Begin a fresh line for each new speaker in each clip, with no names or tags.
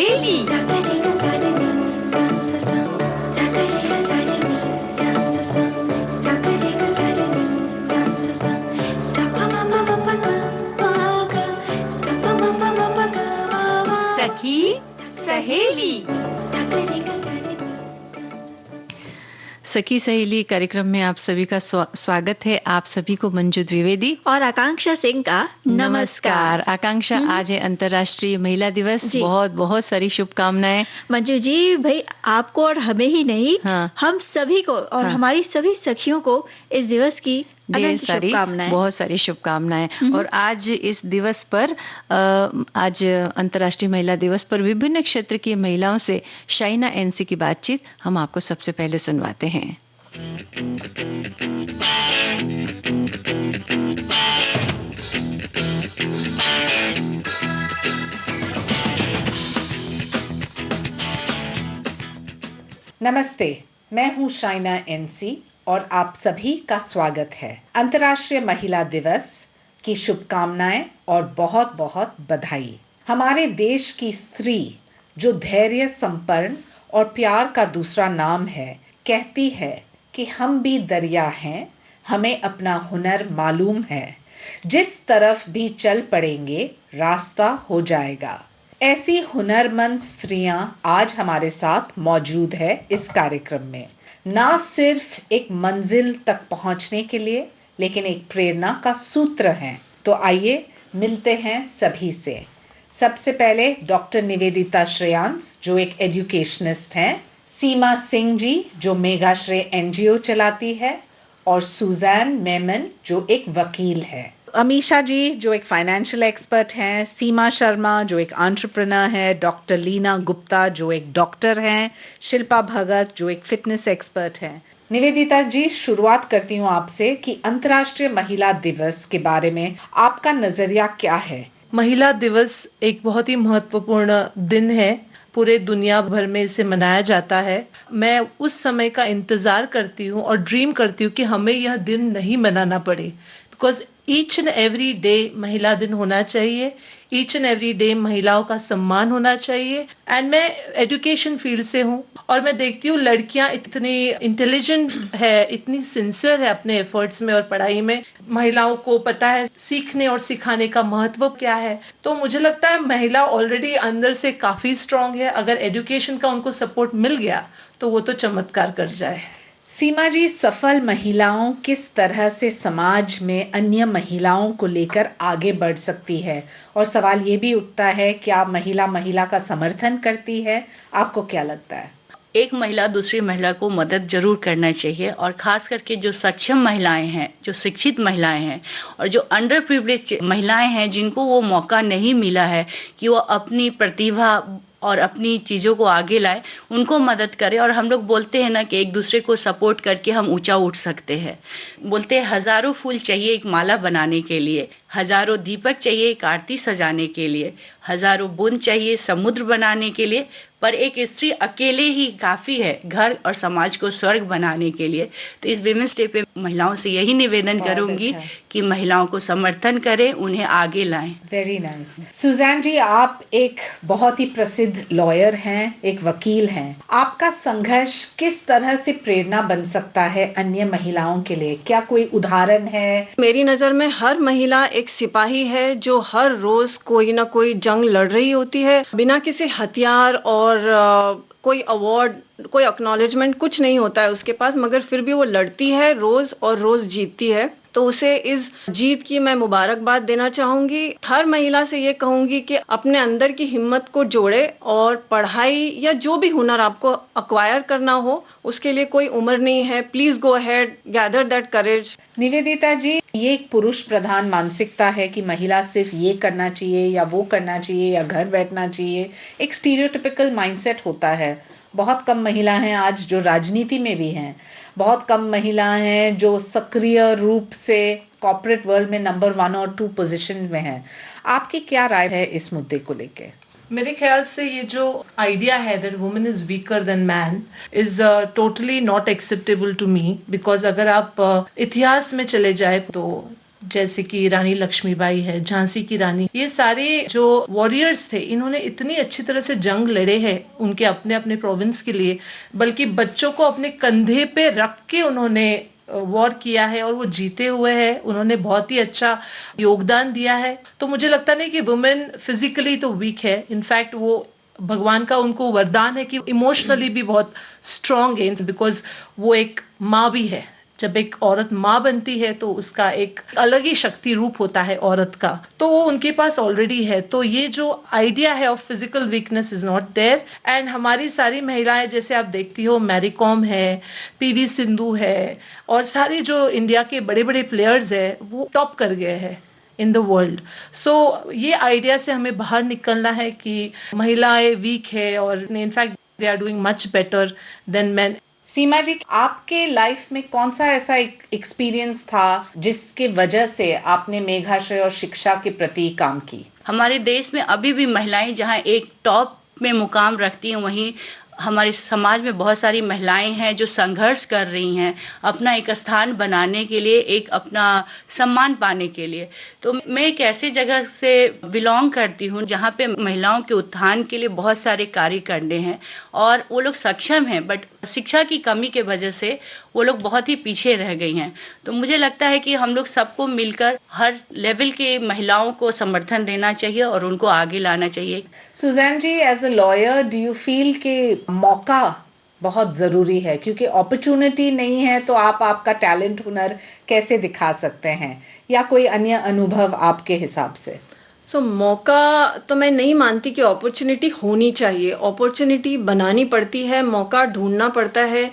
सहेली। सखी सहेली।
सखी सहेली कार्यक्रम में आप सभी का स्वागत है। आप सभी को मंजू द्विवेदी
और आकांक्षा सिंह का नमस्कार।
आकांक्षा, आज है अंतर्राष्ट्रीय महिला दिवस। बहुत बहुत सारी शुभकामनाएं।
मंजू जी, भाई आपको और हमें ही नहीं, हम सभी को और हमारी सभी सखियों को इस दिवस की
बहुत सारी शुभकामनाएं। और आज इस दिवस पर, आज अंतर्राष्ट्रीय महिला दिवस पर विभिन्न क्षेत्र की महिलाओं से शाइना एनसी की बातचीत हम आपको सबसे पहले सुनवाते हैं।
नमस्ते, मैं हूँ शाइना एनसी और आप सभी का स्वागत है। अंतर्राष्ट्रीय महिला दिवस की शुभकामनाएं और बहुत बहुत बधाई। हमारे देश की स्त्री, जो धैर्य संपन्न और प्यार का दूसरा नाम है, कहती है कि हम भी दरिया हैं, हमें अपना हुनर मालूम है, जिस तरफ भी चल पड़ेंगे रास्ता हो जाएगा। ऐसी हुनरमंद स्त्रियां आज हमारे साथ मौजूद है इस कार्यक्रम में, ना सिर्फ एक मंजिल तक पहुंचने के लिए, लेकिन एक प्रेरणा का सूत्र है। तो आइए मिलते हैं सभी से। सबसे पहले डॉक्टर निवेदिता श्रेयांस, जो एक एजुकेशनिस्ट हैं, सीमा सिंह जी, जो मेघाश्रेय एनजीओ चलाती है, और सुजैन मेमन, जो एक वकील है। अमीशा जी, जो एक फाइनेंशियल एक्सपर्ट हैं, सीमा शर्मा, जो एक एंटरप्रेन्योर है, डॉक्टर लीना गुप्ता, जो एक डॉक्टर हैं, शिल्पा भगत, जो एक फिटनेस एक्सपर्ट हैं। निवेदिता जी, शुरुआत करती हूँ आपसे कि अंतर्राष्ट्रीय महिला दिवस के बारे में आपका नजरिया क्या है?
महिला दिवस एक बहुत ही महत्वपूर्ण दिन है, पूरे दुनिया भर में इसे मनाया जाता है। मैं उस समय का इंतजार करती हूँ और ड्रीम करती हूँ कि हमें यह दिन नहीं मनाना पड़े, because each and every day महिला दिन होना चाहिए। ईच एंड एवरी डे महिलाओं का सम्मान होना चाहिए। एंड मैं एजुकेशन फील्ड से हूँ और मैं देखती हूँ लड़कियां इतनी इंटेलिजेंट है, इतनी सिंसियर है अपने एफर्ट्स में और पढ़ाई में। महिलाओं को पता है सीखने और सिखाने का महत्व क्या है। तो मुझे लगता है महिला ऑलरेडी अंदर से काफी स्ट्रांग है। अगर एजुकेशन का उनको सपोर्ट मिल गया तो वो तो चमत्कार कर जाए।
सीमा जी, सफल महिलाओं किस तरह से समाज में अन्य महिलाओं को लेकर आगे बढ़ सकती है? और सवाल ये भी उठता है, क्या महिला का समर्थन करती है? आपको क्या लगता है?
एक महिला दूसरी महिला को मदद जरूर करना चाहिए, और खास करके जो सक्षम महिलाएं हैं, जो शिक्षित महिलाएं हैं, और जो अंडर प्रिविलेज महिलाएं हैं, जिनको वो मौका नहीं मिला है कि वो अपनी प्रतिभा और अपनी चीज़ों को आगे लाए, उनको मदद करें। और हम लोग बोलते हैं ना कि एक दूसरे को सपोर्ट करके हम ऊंचा उठ सकते हैं। बोलते हैं हजारों फूल चाहिए एक माला बनाने के लिए, हजारों दीपक चाहिए एक आरती सजाने के लिए, हजारों बूंद चाहिए समुद्र बनाने के लिए, पर एक स्त्री अकेले ही काफ़ी है घर और समाज को स्वर्ग बनाने के लिए। तो इस विमेंस डे पे महिलाओं से यही निवेदन करूंगी कि महिलाओं को समर्थन करें, उन्हें आगे लाएं।
Very nice. सुजैन जी, आप एक बहुत ही प्रसिद्ध लॉयर हैं, एक वकील हैं। आपका संघर्ष किस तरह से प्रेरणा बन सकता है अन्य महिलाओं के लिए? क्या कोई उदाहरण है?
मेरी नजर में हर महिला एक सिपाही है, जो हर रोज कोई ना कोई जंग लड़ रही होती है, बिना किसी हथियार और कोई अवार्ड, कोई एक्नॉलेजमेंट कुछ नहीं होता है उसके पास, मगर फिर भी वो लड़ती है रोज और रोज जीतती है। तो उसे इस जीत की मैं मुबारकबाद देना चाहूंगी। हर महिला से ये कहूंगी कि अपने अंदर की हिम्मत को जोड़े और पढ़ाई या जो भी हुनर आपको अक्वायर करना हो, उसके लिए कोई उम्र नहीं है। Please go ahead, gather that courage.
Nivedita ji, ये एक पुरुष प्रधान मानसिकता है कि महिला सिर्फ ये करना चाहिए या वो करना चाहिए या घर बैठना चाहिए। एक स्टीरियोटिपिकल माइंडसेट होता है। बहुत कम महिला हैं आज जो राजनीति में भी हैं। बहुत कम महिलाएं हैं जो सक्रिय रूप से कॉर्पोरेट वर्ल्ड में नंबर 1 और 2 पोजीशन में हैं। आपकी क्या राय है इस मुद्दे को लेके?
मेरे ख्याल से ये जो आइडिया है that women is weaker than man is totally not acceptable to me, because अगर आप इतिहास में चले जाए तो जैसे कि रानी लक्ष्मीबाई है, झांसी की रानी, ये सारे जो वॉरियर्स थे, इन्होंने इतनी अच्छी तरह से जंग लड़े हैं उनके अपने अपने प्रोविंस के लिए, बल्कि बच्चों को अपने कंधे पे रख के उन्होंने वॉर किया है और वो जीते हुए हैं। उन्होंने बहुत ही अच्छा योगदान दिया है। तो मुझे लगता नहीं कि वुमेन फिजिकली तो वीक है, इनफैक्ट वो भगवान का उनको वरदान है कि इमोशनली भी बहुत स्ट्रांग है, बिकॉज वो एक माँ भी है। जब एक औरत माँ बनती है तो उसका एक अलग ही शक्ति रूप होता है औरत का, तो वो उनके पास ऑलरेडी है। तो ये जो आइडिया है of physical weakness is not there. And हमारी सारी महिलाएं, जैसे आप देखती हो, मैरी कॉम है, पीवी सिंधु है, और सारी जो इंडिया के बड़े बड़े प्लेयर्स है वो टॉप कर गए हैं इन द वर्ल्ड। सो ये आइडिया से हमें बाहर निकलना है कि महिलाएं वीक है, और in fact they are doing much better than men.
Seema ji, आपके लाइफ में कौन सा ऐसा एक्सपीरियंस था जिसके वजह से आपने मेघाश्रय और शिक्षा के प्रति काम की?
हमारे देश में अभी भी महिलाएं जहां एक टॉप में मुकाम रखती हैं, वहीं हमारे समाज में बहुत सारी महिलाएं हैं जो संघर्ष कर रही हैं अपना एक स्थान बनाने के लिए, एक अपना सम्मान पाने के लिए। तो मैं एक ऐसी जगह से बिलोंग करती हूँ जहाँ पे महिलाओं के उत्थान के लिए बहुत सारे कार्य करने हैं, और वो लोग सक्षम हैं, बट शिक्षा की कमी के वजह से वो लोग बहुत ही पीछे रह गई हैं। तो मुझे लगता है कि हम लोग सबको मिलकर हर लेवल के महिलाओं को समर्थन देना चाहिए और उनको आगे लाना चाहिए।
Susan ji, as a lawyer do you feel कि मौका बहुत जरूरी है? क्योंकि अपॉर्चुनिटी नहीं है तो आप आपका टैलेंट, हुनर कैसे दिखा सकते हैं, या कोई अन्य अनुभव आपके हिसाब से?
मौका तो मैं नहीं मानती कि अपॉर्चुनिटी होनी चाहिए, अपॉर्चुनिटी बनानी पड़ती है, मौका ढूंढना पड़ता है।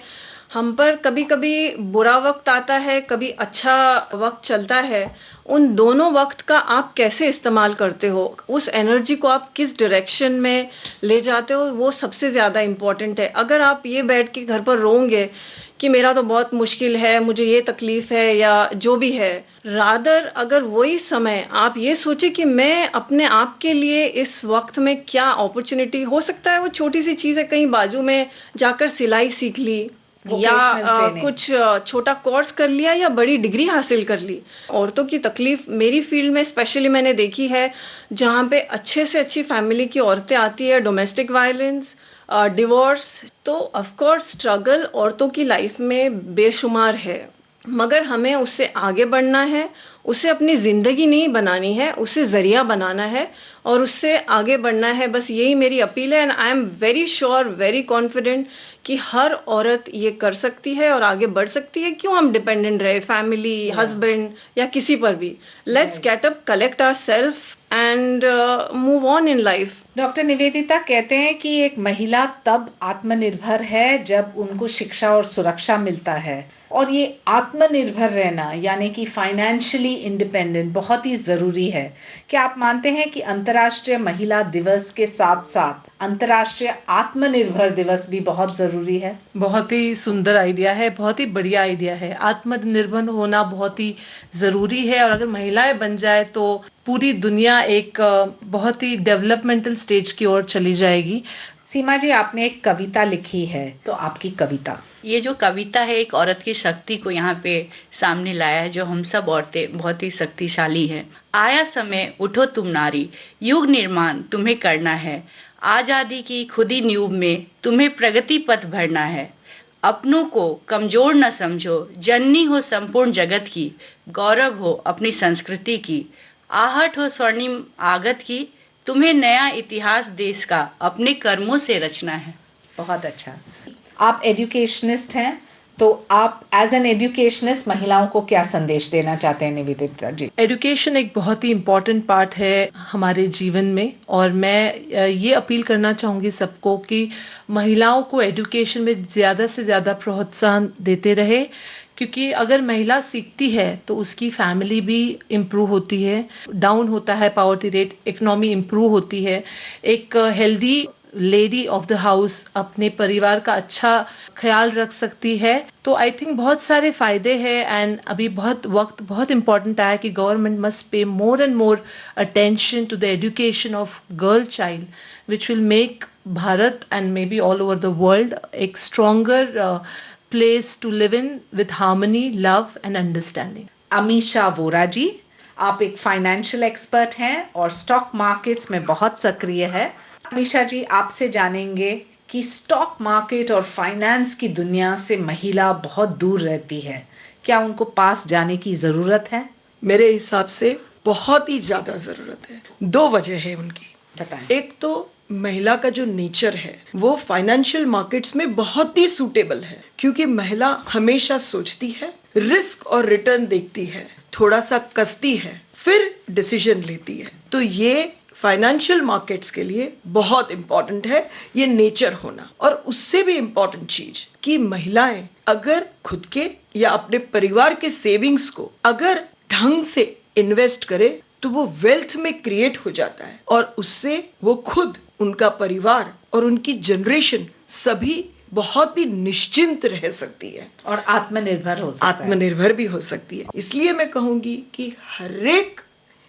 हम पर कभी कभी बुरा वक्त आता है, कभी अच्छा वक्त चलता है। उन दोनों वक्त का आप कैसे इस्तेमाल करते हो, उस एनर्जी को आप किस डायरेक्शन में ले जाते हो, वो सबसे ज़्यादा इम्पोर्टेंट है। अगर आप ये बैठ के घर पर रोओगे कि मेरा तो बहुत मुश्किल है, मुझे ये तकलीफ है या जो भी है, रादर अगर वही समय आप ये सोचे कि मैं अपने आप के लिए इस वक्त में क्या अपॉर्चुनिटी हो सकता है, वो छोटी सी चीज़ है, कहीं बाजू में जाकर सिलाई सीख ली या कुछ छोटा कोर्स कर लिया या बड़ी डिग्री हासिल कर ली। औरतों की तकलीफ मेरी फील्ड में स्पेशली मैंने देखी है, जहाँ पे अच्छे से अच्छी फैमिली की औरतें आती है, डोमेस्टिक वायलेंस, डिवोर्स, तो ऑफ कोर्स स्ट्रगल औरतों की लाइफ में बेशुमार है, मगर हमें उससे आगे बढ़ना है, उसे अपनी ज़िंदगी नहीं बनानी है, उसे ज़रिया बनाना है और उससे आगे बढ़ना है। बस यही मेरी अपील है। And I am very sure, very confident कि हर औरत ये कर सकती है और आगे बढ़ सकती है। क्यों हम डिपेंडेंट रहे फैमिली, हस्बैंड या किसी पर भी? Let's get up, collect our self and move on in life.
Doctor Nivedita कहते हैं कि एक महिला तब आत्मनिर्भर है जब उनको शिक्षा और सुरक्षा मिलता है, और ये आत्मनिर्भर रहना यानी कि फाइनेंशियली इंडिपेंडेंट बहुत ही जरूरी है। क्या आप मानते हैं कि अंतर्राष्ट्रीय महिला दिवस के साथ साथ अंतर्राष्ट्रीय आत्मनिर्भर दिवस भी बहुत जरूरी है?
बहुत ही सुंदर आइडिया है, बहुत ही बढ़िया आइडिया है। आत्मनिर्भर होना बहुत ही जरूरी है, और अगर महिलाएं बन जाए तो पूरी दुनिया एक बहुत ही डेवलपमेंटल स्टेज की ओर चली जाएगी।
सीमा जी, आपने एक कविता लिखी है, तो आपकी कविता?
ये जो कविता है एक औरत की शक्ति को यहाँ पे सामने लाया है, जो हम सब औरतें बहुत ही शक्तिशाली है। आया समय, उठो तुम नारी, युग निर्माण तुम्हें करना है, आजादी की खुदी नींव में तुम्हें प्रगति पथ भरना है। अपनों को कमजोर न समझो, जननी हो संपूर्ण जगत की, गौरव हो अपनी संस्कृति की, आहट हो स्वर्णिम आगत की, तुम्हें नया इतिहास देश का अपने कर्मों से रचना है।
बहुत अच्छा। आप एजुकेशनिस्ट हैं, तो आप एज एन एजुकेशनिस्ट महिलाओं को क्या संदेश देना चाहते हैं निवेदिता जी?
एजुकेशन एक बहुत ही इम्पोर्टेंट पार्ट है हमारे जीवन में, और मैं ये अपील करना चाहूँगी सबको कि महिलाओं को एजुकेशन में ज़्यादा से ज़्यादा प्रोत्साहन देते रहे, क्योंकि अगर महिला सीखती है तो उसकी फैमिली भी इम्प्रूव होती है, डाउन होता है पॉवर्टी रेट, इकोनॉमी इम्प्रूव होती है, एक healthy lady of the house अपने परिवार का अच्छा ख्याल रख सकती है। तो आई थिंक बहुत सारे फायदे हैं। एंड अभी वक्त बहुत इंपॉर्टेंट आया कि government must pay more and more attention to the education of girl child, which will make Bharat and may be all over the world एक stronger place to live in with harmony, love and understanding.
Amisha Vora ji, आप एक financial expert हैं और stock markets में बहुत सक्रिय है। अमीषा जी, आपसे जानेंगे कि स्टॉक मार्केट और फाइनेंस की दुनिया से महिला बहुत दूर रहती है, क्या उनको पास जाने की जरूरत है?
मेरे हिसाब से बहुत ही ज्यादा जरूरत है। 2 वजह है उनकी।
बताएं।
एक तो महिला का जो नेचर है वो फाइनेंशियल मार्केट्स में बहुत ही सूटेबल है, क्योंकि महिला हमेशा सोचती है, रिस्क और रिटर्न देखती है, थोड़ा सा कसती है, फिर डिसीजन लेती है। तो ये फाइनेंशियल मार्केट्स के लिए बहुत इंपॉर्टेंट है, ये नेचर होना। और उससे भी इंपॉर्टेंट चीज कि महिलाएं अगर खुद के या अपने परिवार के सेविंग्स को अगर ढंग से इन्वेस्ट करे तो वो वेल्थ में क्रिएट हो जाता है, और उससे वो खुद, उनका परिवार और उनकी जनरेशन सभी बहुत ही निश्चिंत रह सकती है
और आत्मनिर्भर हो सकती है।
आत्मनिर्भर भी हो सकती है। इसलिए मैं कहूंगी कि हर एक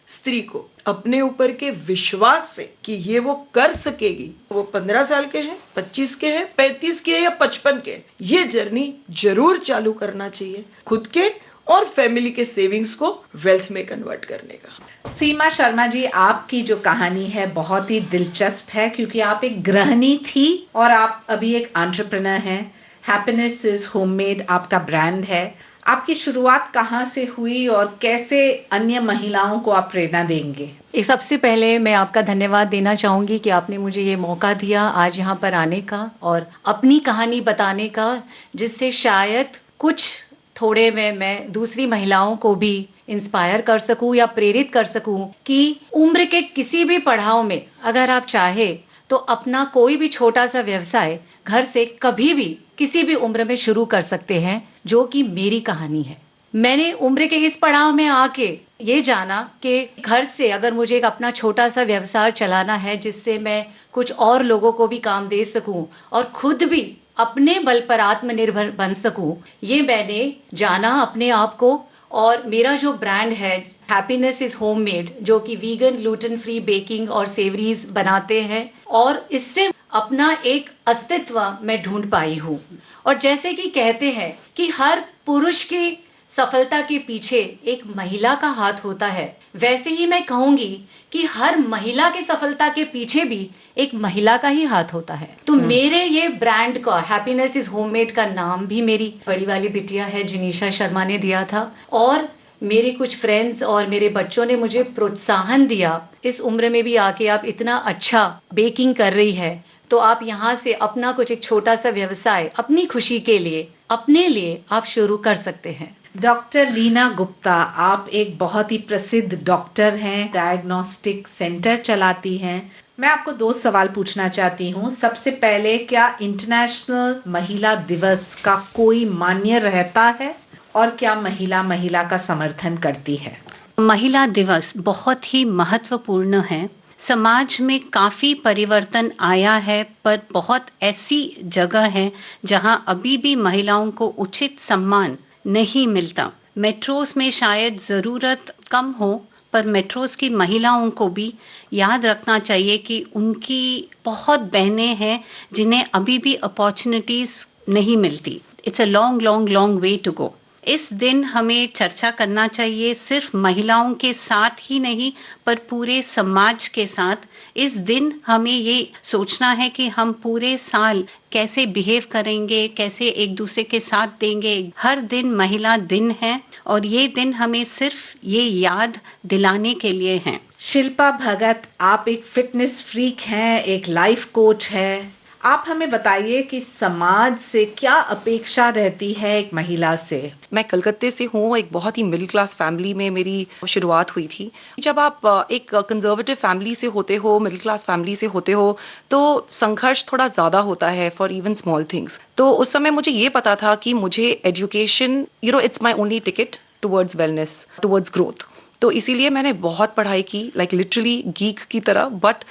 स्त्री को अपने ऊपर के विश्वास से कि ये वो कर सकेगी, वो 15 साल के हैं, 25 के हैं, 35 के हैं या 55 के, ये जर्नी जरूर चालू करना चाहिए, खुद के और फैमिली के सेविंग्स को वेल्थ में कन्वर्ट करने का।
सीमा शर्मा जी, आपकी जो कहानी है बहुत ही दिलचस्प है, क्योंकि आप एक गृहिणी थी और आप अभी एक एंटरप्रेन्योर हैं। हैप्पीनेस इज होममेड आपका ब्रांड है। आपकी शुरुआत कहाँ से हुई और कैसे अन्य महिलाओं को आप प्रेरणा देंगे?
सबसे पहले मैं आपका धन्यवाद देना चाहूंगी कि आपने मुझे ये मौका दिया आज यहाँ पर आने का और अपनी कहानी बताने का, जिससे शायद कुछ थोड़े में मैं दूसरी महिलाओं को भी इंस्पायर कर सकूं या प्रेरित कर सकूं कि उम्र के किसी भी पड़ाव में अगर आप चाहे तो अपना कोई भी छोटा सा व्यवसाय घर से कभी भी किसी भी उम्र में शुरू कर सकते हैं, जो कि मेरी कहानी है। मैंने उम्र के इस पड़ाव में आके ये जाना कि घर से अगर मुझे एक अपना छोटा सा व्यवसाय चलाना है जिससे मैं कुछ और लोगों को भी काम दे सकूं और खुद भी अपने बल पर आत्मनिर्भर बन सकूं, ये मैंने जाना अपने आप को। और मेरा जो ब्रांड है हैप्पीनेस इज होममेड, जो कि वीगन ग्लूटेन फ्री बेकिंग और सेवरीज बनाते हैं, और इससे अपना एक अस्तित्व मैं ढूंढ पाई हूँ। और जैसे कि कहते हैं कि हर पुरुष की सफलता के पीछे एक महिला का हाथ होता है, वैसे ही मैं कहूंगी कि हर महिला की सफलता के पीछे भी एक महिला का ही हाथ होता है। तो मेरे ये ब्रांड का हैप्पीनेस इज होममेड का नाम भी मेरी बड़ी वाली बिटिया है जिनीशा शर्मा ने दिया था, और मेरे कुछ फ्रेंड्स और मेरे बच्चों ने मुझे प्रोत्साहन दिया, इस उम्र में भी आके आप इतना अच्छा बेकिंग कर रही है तो आप यहाँ से अपना कुछ एक छोटा सा व्यवसाय अपनी खुशी के लिए, अपने लिए आप शुरू कर सकते हैं।
डॉक्टर लीना गुप्ता, आप एक बहुत ही प्रसिद्ध डॉक्टर हैं, डायग्नोस्टिक सेंटर चलाती हैं। मैं आपको 2 सवाल पूछना चाहती हूँ। सबसे पहले, क्या इंटरनेशनल महिला दिवस का कोई मान्य रहता है और क्या महिला का समर्थन करती है?
महिला दिवस बहुत ही महत्वपूर्ण है। समाज में काफी परिवर्तन आया है, पर बहुत ऐसी जगह है जहां अभी भी महिलाओं को उचित सम्मान नहीं मिलता। मेट्रोस में शायद जरूरत कम हो, पर मेट्रोस की महिलाओं को भी याद रखना चाहिए कि उनकी बहुत बहनें हैं जिन्हें अभी भी अपॉर्चुनिटीज नहीं मिलती। It's a long way to go. इस दिन हमें चर्चा करना चाहिए, सिर्फ महिलाओं के साथ ही नहीं पर पूरे समाज के साथ। इस दिन हमें ये सोचना है कि हम पूरे साल कैसे बिहेव करेंगे, कैसे एक दूसरे के साथ देंगे। हर दिन महिला दिन है और ये दिन हमें सिर्फ ये याद दिलाने के लिए है।
शिल्पा भगत, आप एक फिटनेस फ्रीक हैं, एक लाइफ कोच है। आप हमें बताइए कि समाज से क्या अपेक्षा रहती है एक महिला से?
मैं कलकत्ते से हूँ। एक बहुत ही मिडिल क्लास फैमिली में मेरी शुरुआत हुई थी। जब आप एक कंजर्वेटिव फैमिली से होते हो, मिडिल क्लास फैमिली से होते हो, तो संघर्ष थोड़ा ज़्यादा होता है फॉर इवन स्मॉल थिंग्स। तो उस समय मुझे ये पता था कि मुझे education, it's my only ticket towards wellness, towards growth. तो इसीलिए मैंने बहुत पढ़ाई की, लाइक लिटरली गीक की तरह। बट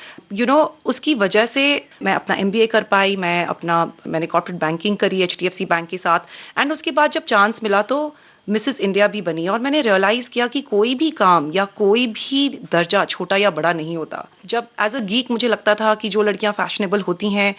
उसकी वजह से मैं अपना MBA कर पाई, मैंने कॉर्पोरेट बैंकिंग करी HDFC बैंक के साथ। एंड उसके बाद जब चांस मिला तो मिसेस इंडिया भी बनी, और मैंने रियलाइज़ किया कि कोई भी काम या कोई भी दर्जा छोटा या बड़ा नहीं होता। जब एज अ गीक मुझे लगता था कि जो लड़कियां फैशनेबल होती हैं,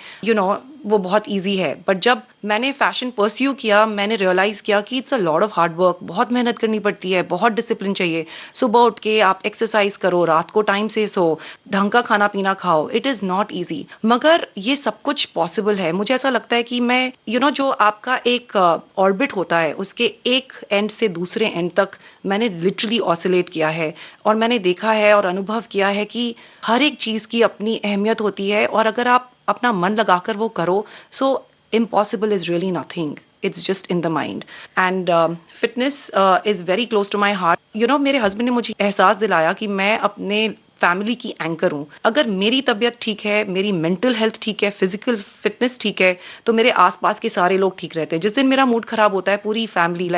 वो बहुत इजी है, बट जब मैंने फैशन परस्यू किया, मैंने रियलाइज किया कि it's a lot of hard work, बहुत मेहनत करनी पड़ती है, बहुत डिसिप्लिन चाहिए। सुबह उठ के आप एक्सरसाइज करो, रात को टाइम से सो, ढंग का खाना पीना खाओ, इट इज नॉट ईजी, मगर ये सब कुछ पॉसिबल है। मुझे ऐसा लगता है कि मैं जो आपका एक ऑर्बिट होता है, उसके एक एंड से दूसरे एंड तक मैंने लिटरली ऑसिलेट किया है, और मैंने देखा है और अनुभव किया है कि हर एक चीज की अपनी अहमियत होती है, और अगर आप अपना मन लगाकर वो करो, सो impossible is really nothing. It's just in the mind. And fitness is very close to my heart. मेरे हस्बैंड ने मुझे एहसास दिलाया कि मैं अपने फैमिली की एंकर हूँ। अगर मेरी तबीयत ठीक है, मेरी मेंटल हेल्थ ठीक है, फिजिकल फिटनेस ठीक है, तो मेरे आसपास के सारे लोग ठीक रहते हैं। जिस दिन मेरा मूड खराब होता है, पूरी फैमिली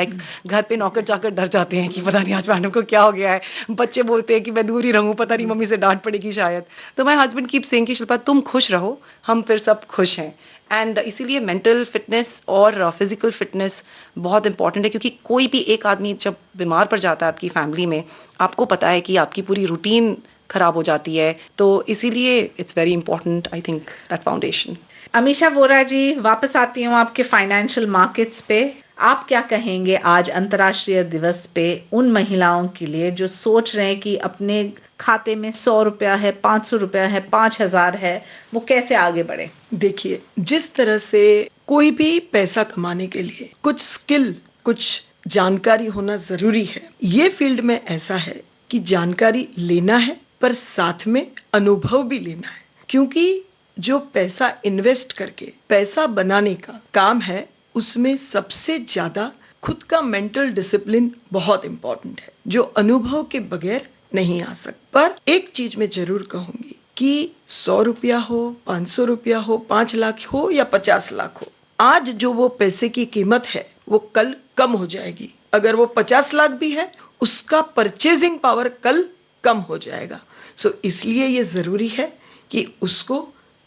घर पे नौकर चाकर डर जाते हैं कि पता नहीं आज मैडम को क्या हो गया है। बच्चे बोलते हैं कि मैं दूर ही रहूं, पता नहीं मम्मी से डांट पड़ेगी शायद। तो माय हस्बैंड कीप सेइंग कि शिल्पा तुम खुश रहो, हम फिर सब खुश हैं। एंड इसीलिए मेंटल फिटनेस और फिजिकल फिटनेस बहुत इंपॉर्टेंट है, क्योंकि कोई भी एक आदमी जब बीमार पड़ जाता है आपकी फैमिली में, आपको पता है कि आपकी पूरी रूटीन खराब हो जाती है। तो इसीलिए it's very important, I think, that foundation.
Amisha Vora ji, वापस आती हूँ आपके फाइनेंशियल मार्केट्स पे। आप क्या कहेंगे आज अंतर्राष्ट्रीय दिवस पे उन महिलाओं के लिए जो सोच रहे हैं कि अपने खाते में 100 रुपया है, 500 रुपया है, 5,000 है, वो कैसे आगे बढ़े?
देखिए, जिस तरह से कोई भी पैसा कमाने के लिए कुछ स्किल, कुछ जानकारी होना जरूरी है, ये फील्ड में ऐसा है कि जानकारी लेना है पर साथ में अनुभव भी लेना है, क्योंकि जो पैसा इन्वेस्ट करके पैसा बनाने का काम है, उसमें सबसे ज्यादा खुद का मेंटल डिसिप्लिन बहुत इंपॉर्टेंट है, जो अनुभव के बगैर नहीं आ सकता। पर एक चीज मैं जरूर कहूंगी कि 100 रुपया हो, 500 रुपया हो, 5 लाख हो या 50 लाख हो, आज जो वो पैसे की कीमत है वो कल कम हो जाएगी। अगर वो 50 लाख भी है, उसका परचेजिंग पावर कल कम हो जाएगा। सो इसलिए ये जरूरी है कि उसको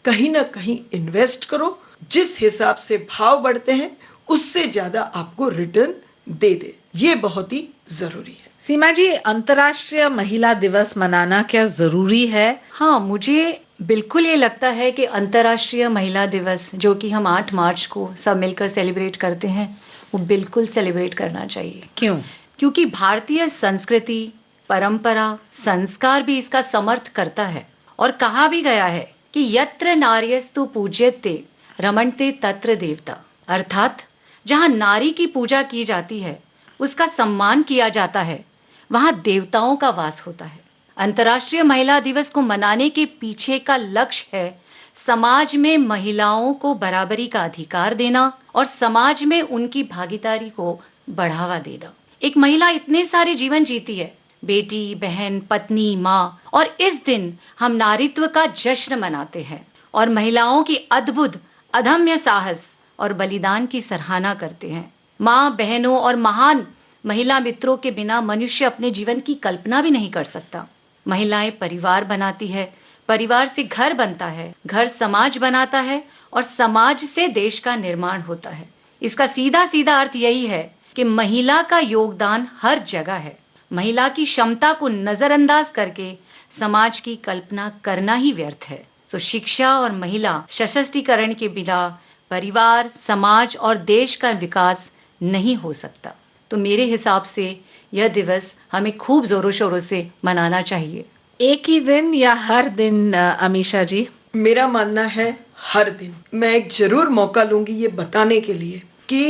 कहीं ना कहीं इन्वेस्ट करो, जिस हिसाब से भाव बढ़ते हैं उससे ज्यादा आपको रिटर्न दे दे, ये बहुत ही जरूरी है।
सीमा जी, अंतर्राष्ट्रीय महिला दिवस मनाना क्या जरूरी है?
हाँ, मुझे बिल्कुल ये लगता है कि अंतर्राष्ट्रीय महिला दिवस, जो कि हम 8 मार्च को सब मिलकर सेलिब्रेट करते हैं, वो बिल्कुल सेलिब्रेट करना चाहिए।
क्यों?
क्योंकि भारतीय संस्कृति, परंपरा, संस्कार भी इसका समर्थ करता है। और कहा भी गया है कि यत्र नार्यस्तु पूज्यते रमणते तत्र देवता, अर्थात जहां नारी की पूजा की जाती है, उसका सम्मान किया जाता है, वहां देवताओं का वास होता है। अंतर्राष्ट्रीय महिला दिवस को मनाने के पीछे का लक्ष्य है समाज में महिलाओं को बराबरी का अधिकार देना और समाज में उनकी भागीदारी को बढ़ावा देना। एक महिला इतने सारे जीवन जीती है, बेटी, बहन, पत्नी, माँ, और इस दिन हम नारीत्व का जश्न मनाते हैं और महिलाओं की अद्भुत अदम्य साहस और बलिदान की सराहना करते हैं। माँ, बहनों और महान महिला मित्रों के बिना मनुष्य अपने जीवन की कल्पना भी नहीं कर सकता। महिलाएं परिवार बनाती है, परिवार से घर बनता है, घर समाज बनाता है और समाज से देश का निर्माण होता है। इसका सीधा सीधा अर्थ यही है कि महिला का योगदान हर जगह है। महिला की क्षमता को नजरअंदाज करके समाज की कल्पना करना ही व्यर्थ है। तो शिक्षा और महिला सशक्तिकरण के बिना परिवार, समाज और देश का विकास नहीं हो सकता। तो मेरे हिसाब से यह दिवस हमें खूब जोरों शोरों से मनाना चाहिए।
एक ही दिन या हर दिन, अमीषा जी?
मेरा मानना है हर दिन। मैं एक जरूर मौका लूंगी ये बताने के लिए कि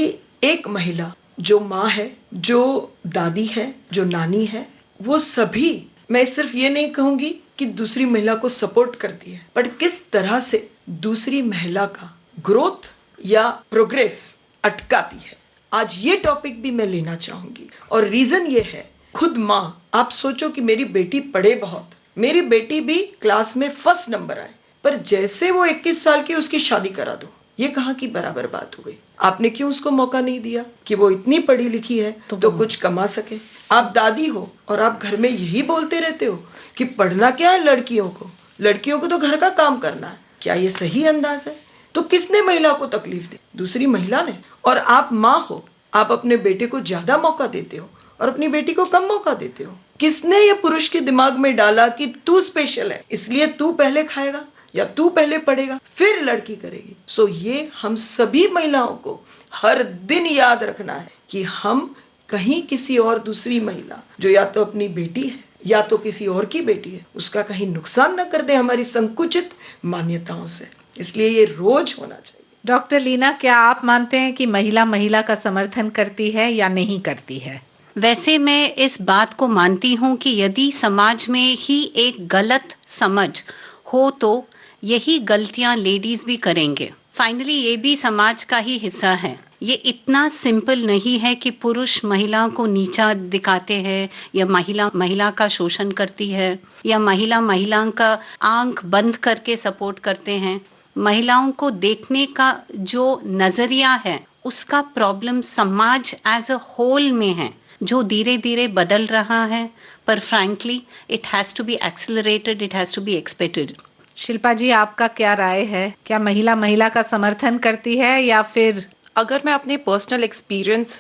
एक महिला जो माँ है, जो दादी है, जो नानी है, वो सभी, मैं सिर्फ ये नहीं कहूंगी कि दूसरी महिला को सपोर्ट करती है, बट किस तरह से दूसरी महिला का ग्रोथ या प्रोग्रेस अटकाती है। आज ये टॉपिक भी मैं लेना चाहूंगी और रीजन ये है, खुद माँ, आप सोचो कि मेरी बेटी पढ़े बहुत, मेरी बेटी भी क्लास में फर्स्ट नंबर आए, पर जैसे वो 21 साल की उसकी शादी करा दो, ये कहाँ की बराबर बात हो गई? आपने क्यों उसको मौका नहीं दिया कि वो इतनी पढ़ी लिखी है तो कुछ कमा सके? आप दादी हो और आप घर में यही बोलते रहते हो कि पढ़ना क्या है लड़कियों को तो घर का काम करना है। क्या ये सही अंदाज है? तो किसने महिला को तकलीफ दी? दूसरी महिला ने। और आप माँ हो, आप अपने बेटे को ज्यादा मौका देते हो और अपनी बेटी को कम मौका देते हो। किसने ये पुरुष के दिमाग में डाला कि तू स्पेशल है इसलिए तू पहले खाएगा, या तू पहले पढ़ेगा फिर लड़की करेगी। सो ये हम सभी महिलाओं को हर दिन याद रखना है कि हम कहीं किसी और दूसरी महिला जो या तो अपनी बेटी है या तो किसी और की बेटी है, उसका कहीं नुकसान न कर दे हमारी संकुचित मान्यताओं से। इसलिए ये रोज होना चाहिए।
डॉक्टर लीना, क्या आप मानते हैं कि महिला महिला का समर्थन करती है या नहीं करती है?
वैसे मैं इस बात को मानती हूँ कि यदि समाज में ही एक गलत समझ हो तो यही गलतियाँ लेडीज भी करेंगे। फाइनली ये भी समाज का ही हिस्सा है। ये इतना सिंपल नहीं है कि पुरुष महिला को नीचा दिखाते हैं या महिला महिला का शोषण करती है या महिला महिला का आंख बंद करके सपोर्ट करते हैं। महिलाओं को देखने का जो नजरिया है उसका प्रॉब्लम समाज एज अ होल में है, जो धीरे धीरे बदल रहा है, पर frankly it has to be accelerated, it has to be expected.
Shilpa ji, आपका क्या राय है? क्या महिला महिला का समर्थन करती है या फिर?
अगर मैं अपने पर्सनल एक्सपीरियंस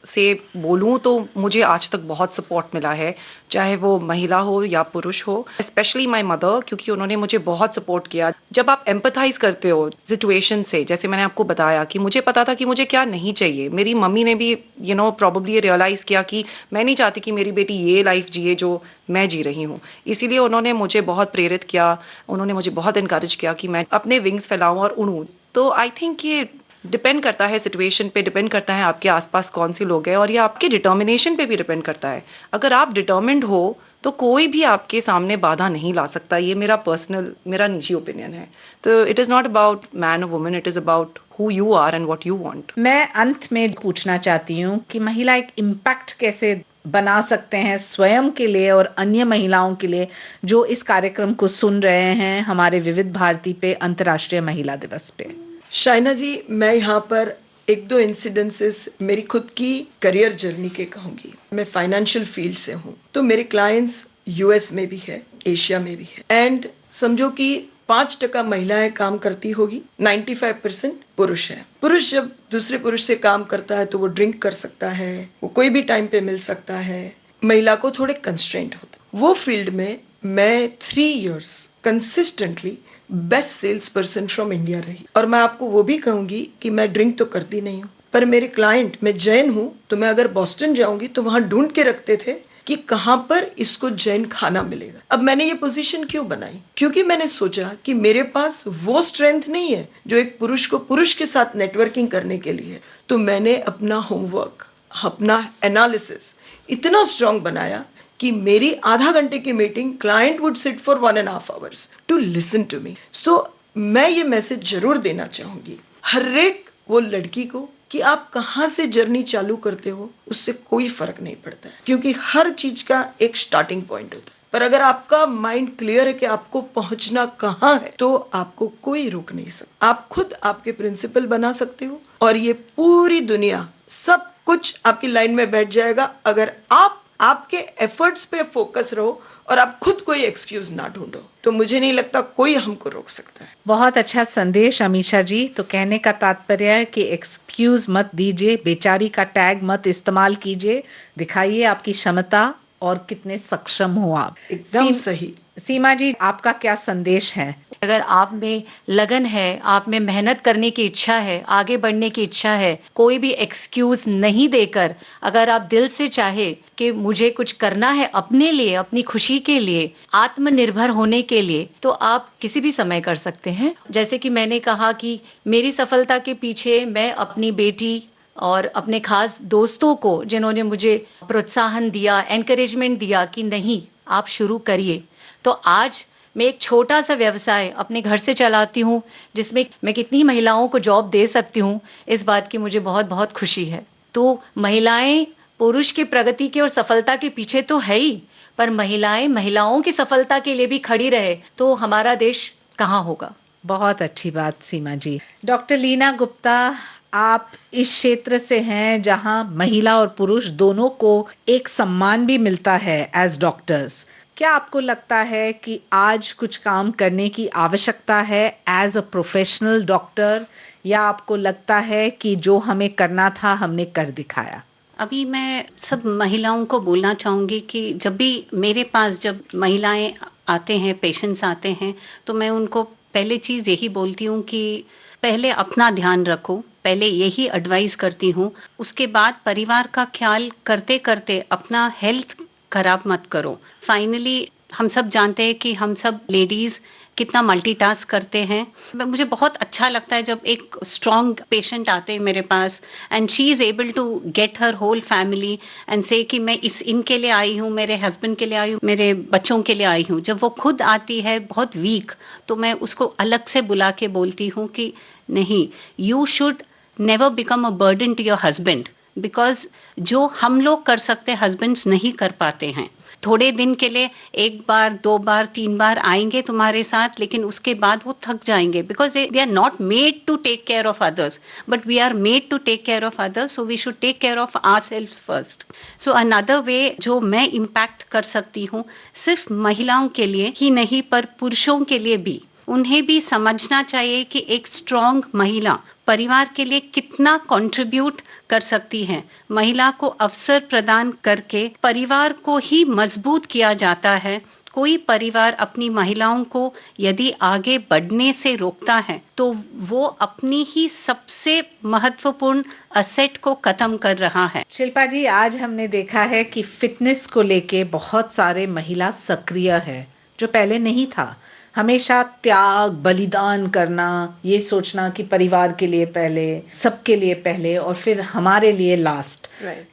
से बोलूं तो मुझे आज तक बहुत सपोर्ट मिला है, चाहे वो महिला हो या पुरुष हो। स्पेशली माय मदर, क्योंकि उन्होंने मुझे बहुत सपोर्ट किया। जब आप एम्पथाइज करते हो सिचुएशन से, जैसे मैंने आपको बताया कि मुझे पता था कि मुझे क्या नहीं चाहिए, मेरी मम्मी ने भी प्रॉब्ली रियलाइज किया कि मैं नहीं चाहती कि मेरी बेटी ये लाइफ जिए जो मैं जी रही हूँ। इसीलिए उन्होंने मुझे बहुत प्रेरित किया, उन्होंने मुझे बहुत इनकरेज किया कि मैं अपने विंग्स फैलाऊं और उड़ूं। तो आई थिंक ये डिपेंड करता है सिचुएशन पे, डिपेंड करता है आपके आसपास कौन से लोग हैं, और ये आपके डिटर्मिनेशन पे भी डिपेंड करता है। अगर आप डिटर्मिन्ड हो तो कोई भी आपके सामने बाधा नहीं ला सकता। ये मेरा निजी ओपिनियन है। तो it is not about man और women, it is about who you are and what you want.
मैं अंत में पूछना चाहती हूँ कि महिला एक इम्पैक्ट कैसे बना सकते हैं स्वयं के लिए और अन्य महिलाओं के लिए जो इस कार्यक्रम को सुन रहे हैं हमारे विविध भारती पे अंतर्राष्ट्रीय महिला दिवस पे।
शाइना जी, मैं यहाँ पर एक दो इंसिडेंसेस मेरी खुद की करियर जर्नी के कहूंगी। मैं फाइनेंशियल फील्ड से हूँ, तो मेरे क्लाइंट्स यूएस में भी है, एशिया में भी है, एंड समझो कि 5% महिलाएं काम करती होगी, 95% पुरुष है। पुरुष जब दूसरे पुरुष से काम करता है तो वो ड्रिंक कर सकता है, वो कोई भी टाइम पे मिल सकता है, महिला को थोड़े कंस्ट्रेंट होते। वो फील्ड में मैं 3 years consistently best sales person from India रही। और मैं आपको वो भी कहूंगी कि मैं ड्रिंक तो करती नहीं हूँ, पर मेरे क्लाइंट, मैं जैन हूँ, तो मैं अगर बॉस्टन जाऊंगी तो वहां ढूंढ के रखते थे कि कहां पर इसको जैन खाना मिलेगा। अब मैंने ये पोजीशन क्यों बनाई? क्योंकि मैंने सोचा कि मेरे पास वो स्ट्रेंथ नहीं है जो एक पुरुष को पुरुष के साथ नेटवर्किंग करने के लिए है। तो मैंने अपना होमवर्क, अपना एनालिसिस इतना स्ट्रांग बनाया कि मेरी आधा घंटे की meeting client would sit for 1.5 hours to listen to me. So मैं ये मैसेज जरूर देना चाहूंगी हर एक वो लड़की को कि आप कहाँ से जर्नी चालू करते हो उससे कोई फर्क नहीं पड़ता है, क्योंकि हर चीज का एक स्टार्टिंग पॉइंट होता है। पर अगर आपका माइंड क्लियर है कि आपको पहुंचना कहाँ है तो आपको कोई रोक नहीं सकता। आप खुद आपके प्रिंसिपल बना सकते हो और ये पूरी दुनिया सब कुछ आपकी लाइन में बैठ जाएगा अगर आप आपके एफर्ट्स पे फोकस रहो और आप खुद कोई एक्सक्यूज ना ढूंढो। तो मुझे नहीं लगता कोई हमको रोक सकता है।
बहुत अच्छा संदेश अमीषा जी। तो कहने का तात्पर्य है कि एक्सक्यूज मत दीजिए, बेचारी का टैग मत इस्तेमाल कीजिए, दिखाइए आपकी क्षमता और कितने सक्षम हो आप।
एकदम सही।
सीमा जी, आपका क्या संदेश है?
अगर आप में लगन है, आप में मेहनत करने की इच्छा है, आगे बढ़ने की इच्छा है, कोई भी एक्सक्यूज नहीं देकर अगर आप दिल से चाहे कि मुझे कुछ करना है अपने लिए, अपनी खुशी के लिए, आत्मनिर्भर होने के लिए, तो आप किसी भी समय कर सकते हैं। जैसे कि मैंने कहा कि मेरी सफलता के पीछे मैं अपनी बेटी और अपने खास दोस्तों को, जिन्होंने मुझे प्रोत्साहन दिया, एनकरेजमेंट दिया कि नहीं आप शुरू करिए, तो आज मैं एक छोटा सा व्यवसाय अपने घर से चलाती हूँ जिसमें मैं कितनी महिलाओं को जॉब दे सकती हूँ, इस बात की मुझे बहुत बहुत खुशी है। तो महिलाएं पुरुष की प्रगति के और सफलता के पीछे तो है ही, पर महिलाएं महिलाओं की सफलता के लिए भी खड़ी रहे तो हमारा देश कहाँ होगा।
बहुत अच्छी बात सीमा जी। डॉक्टर लीना गुप्ता, आप इस क्षेत्र से हैं जहां महिला और पुरुष दोनों को एक सम्मान भी मिलता है एज डॉक्टर्स। क्या आपको लगता है कि आज कुछ काम करने की आवश्यकता है एज अ प्रोफेशनल डॉक्टर, या आपको लगता है कि जो हमें करना था हमने कर दिखाया?
अभी मैं सब महिलाओं को बोलना चाहूँगी कि जब भी मेरे पास जब महिलाएं आते हैं, पेशेंट्स आते हैं, तो मैं उनको पहले चीज यही बोलती हूँ कि पहले अपना ध्यान रखो, पहले यही एडवाइस करती हूँ। उसके बाद परिवार का ख्याल करते करते अपना हेल्थ खराब मत करो। फाइनली हम सब जानते हैं कि हम सब लेडीज कितना मल्टीटास्क करते हैं। मुझे बहुत अच्छा लगता है जब एक स्ट्रॉन्ग पेशेंट आते हैं मेरे पास and she is able to get her whole family and say कि मैं इनके लिए आई हूँ, मेरे हस्बैंड के लिए आई हूँ, मेरे बच्चों के लिए आई हूँ। जब वो खुद आती है बहुत वीक, तो मैं उसको अलग से बुला के बोलती हूँ कि नहीं, you should never become a burden to your husband, because जो हम लोग कर सकते हस्बैंड्स नहीं कर पाते हैं। थोड़े दिन के लिए 1 बार 2 बार 3 बार आएंगे तुम्हारे साथ, लेकिन उसके बाद वो थक जाएंगे, because they are not made to take care of others, but we are made to take care of others, so we should take care of ourselves first. So another way जो मैं इम्पैक्ट कर सकती हूँ, सिर्फ महिलाओं के लिए ही नहीं पर पुरुषों के लिए भी, उन्हें भी समझना चाहिए कि एक स्ट्रॉन्ग महिला परिवार के लिए कितना कंट्रीब्यूट कर सकती है। महिला को अवसर प्रदान करके परिवार को ही मजबूत किया जाता है। कोई परिवार अपनी महिलाओं को यदि आगे बढ़ने से रोकता है तो वो अपनी ही सबसे महत्वपूर्ण असेट को खत्म कर रहा है।
शिल्पा जी, आज हमने देखा है कि फिटनेस को लेके बहुत सारे महिला सक्रिय है, जो पहले नहीं था। हमेशा त्याग, बलिदान करना, ये सोचना कि परिवार के लिए पहले, सबके लिए पहले और फिर हमारे लिए लास्ट।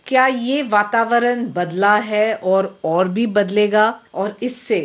क्या ये वातावरण बदला है और भी बदलेगा, और इससे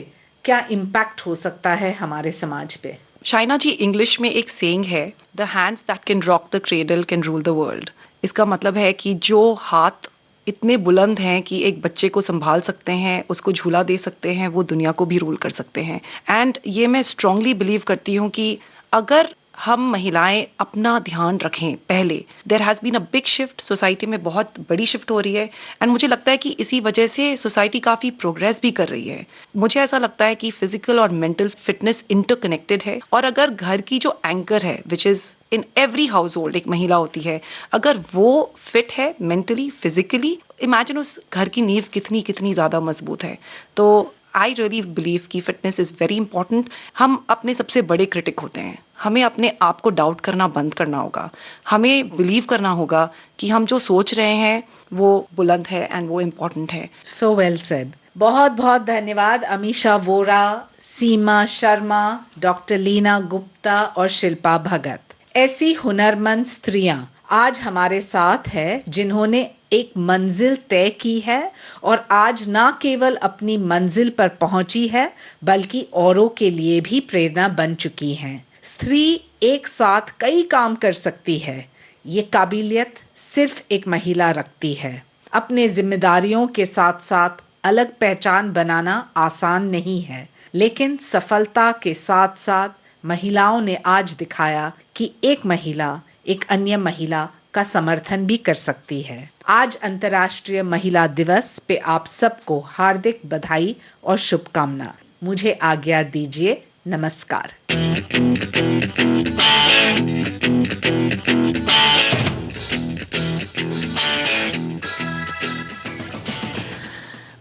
क्या इम्पैक्ट हो सकता है हमारे समाज पे?
शाइना जी, इंग्लिश में एक सेइंग है, the hands that can rock the cradle can rule the world. इसका मतलब है कि जो हाथ इतने बुलंद हैं कि एक बच्चे को संभाल सकते हैं, उसको झूला दे सकते हैं, वो दुनिया को भी रूल कर सकते हैं। एंड ये मैं स्ट्रांगली बिलीव करती हूँ कि अगर हम महिलाएं अपना ध्यान रखें पहले, there has been a big shift, society में बहुत बड़ी शिफ्ट हो रही है। एंड मुझे लगता है कि इसी वजह से सोसाइटी काफ़ी प्रोग्रेस भी कर रही है। मुझे ऐसा लगता है कि फिजिकल और मेंटल फिटनेस इंटरकनेक्टेड है, और अगर घर की जो एंकर है, which is in every house hold एक महिला होती है, अगर वो फिट है मेंटली फिजिकली, इमेजिन उस घर की नींव कितनी कितनी ज़्यादा मजबूत है। तो आई रियली बिलीव कि फिटनेस इज़ वेरी इंपॉर्टेंट। हम अपने सबसे बड़े क्रिटिक होते हैं, हमें अपने आप को डाउट करना बंद करना होगा। हमें बिलीव करना होगा कि हम जो सोच रहे हैं वो बुलंद है एंड वो इम्पॉर्टेंट है।
So well said. बहुत बहुत धन्यवाद अमीषा वोरा, सीमा शर्मा, डॉक्टर लीना गुप्ता और शिल्पा भगत। ऐसी हुनरमंद स्त्रियां आज हमारे साथ है, जिन्होंने एक मंजिल तय की है और आज ना केवल अपनी मंजिल पर पहुंची है, बल्कि औरों के लिए भी प्रेरणा बन चुकी हैं। स्त्री एक साथ कई काम कर सकती है, ये काबिलियत सिर्फ एक महिला रखती है। अपने जिम्मेदारियों के साथ साथ अलग पहचान बनाना आसान नहीं है, लेकिन सफलता के साथ साथ महिलाओं ने आज दिखाया कि एक महिला एक अन्य महिला का समर्थन भी कर सकती है। आज अंतर्राष्ट्रीय महिला दिवस पे आप सबको हार्दिक बधाई और शुभकामना। मुझे आज्ञा दीजिए, नमस्कार।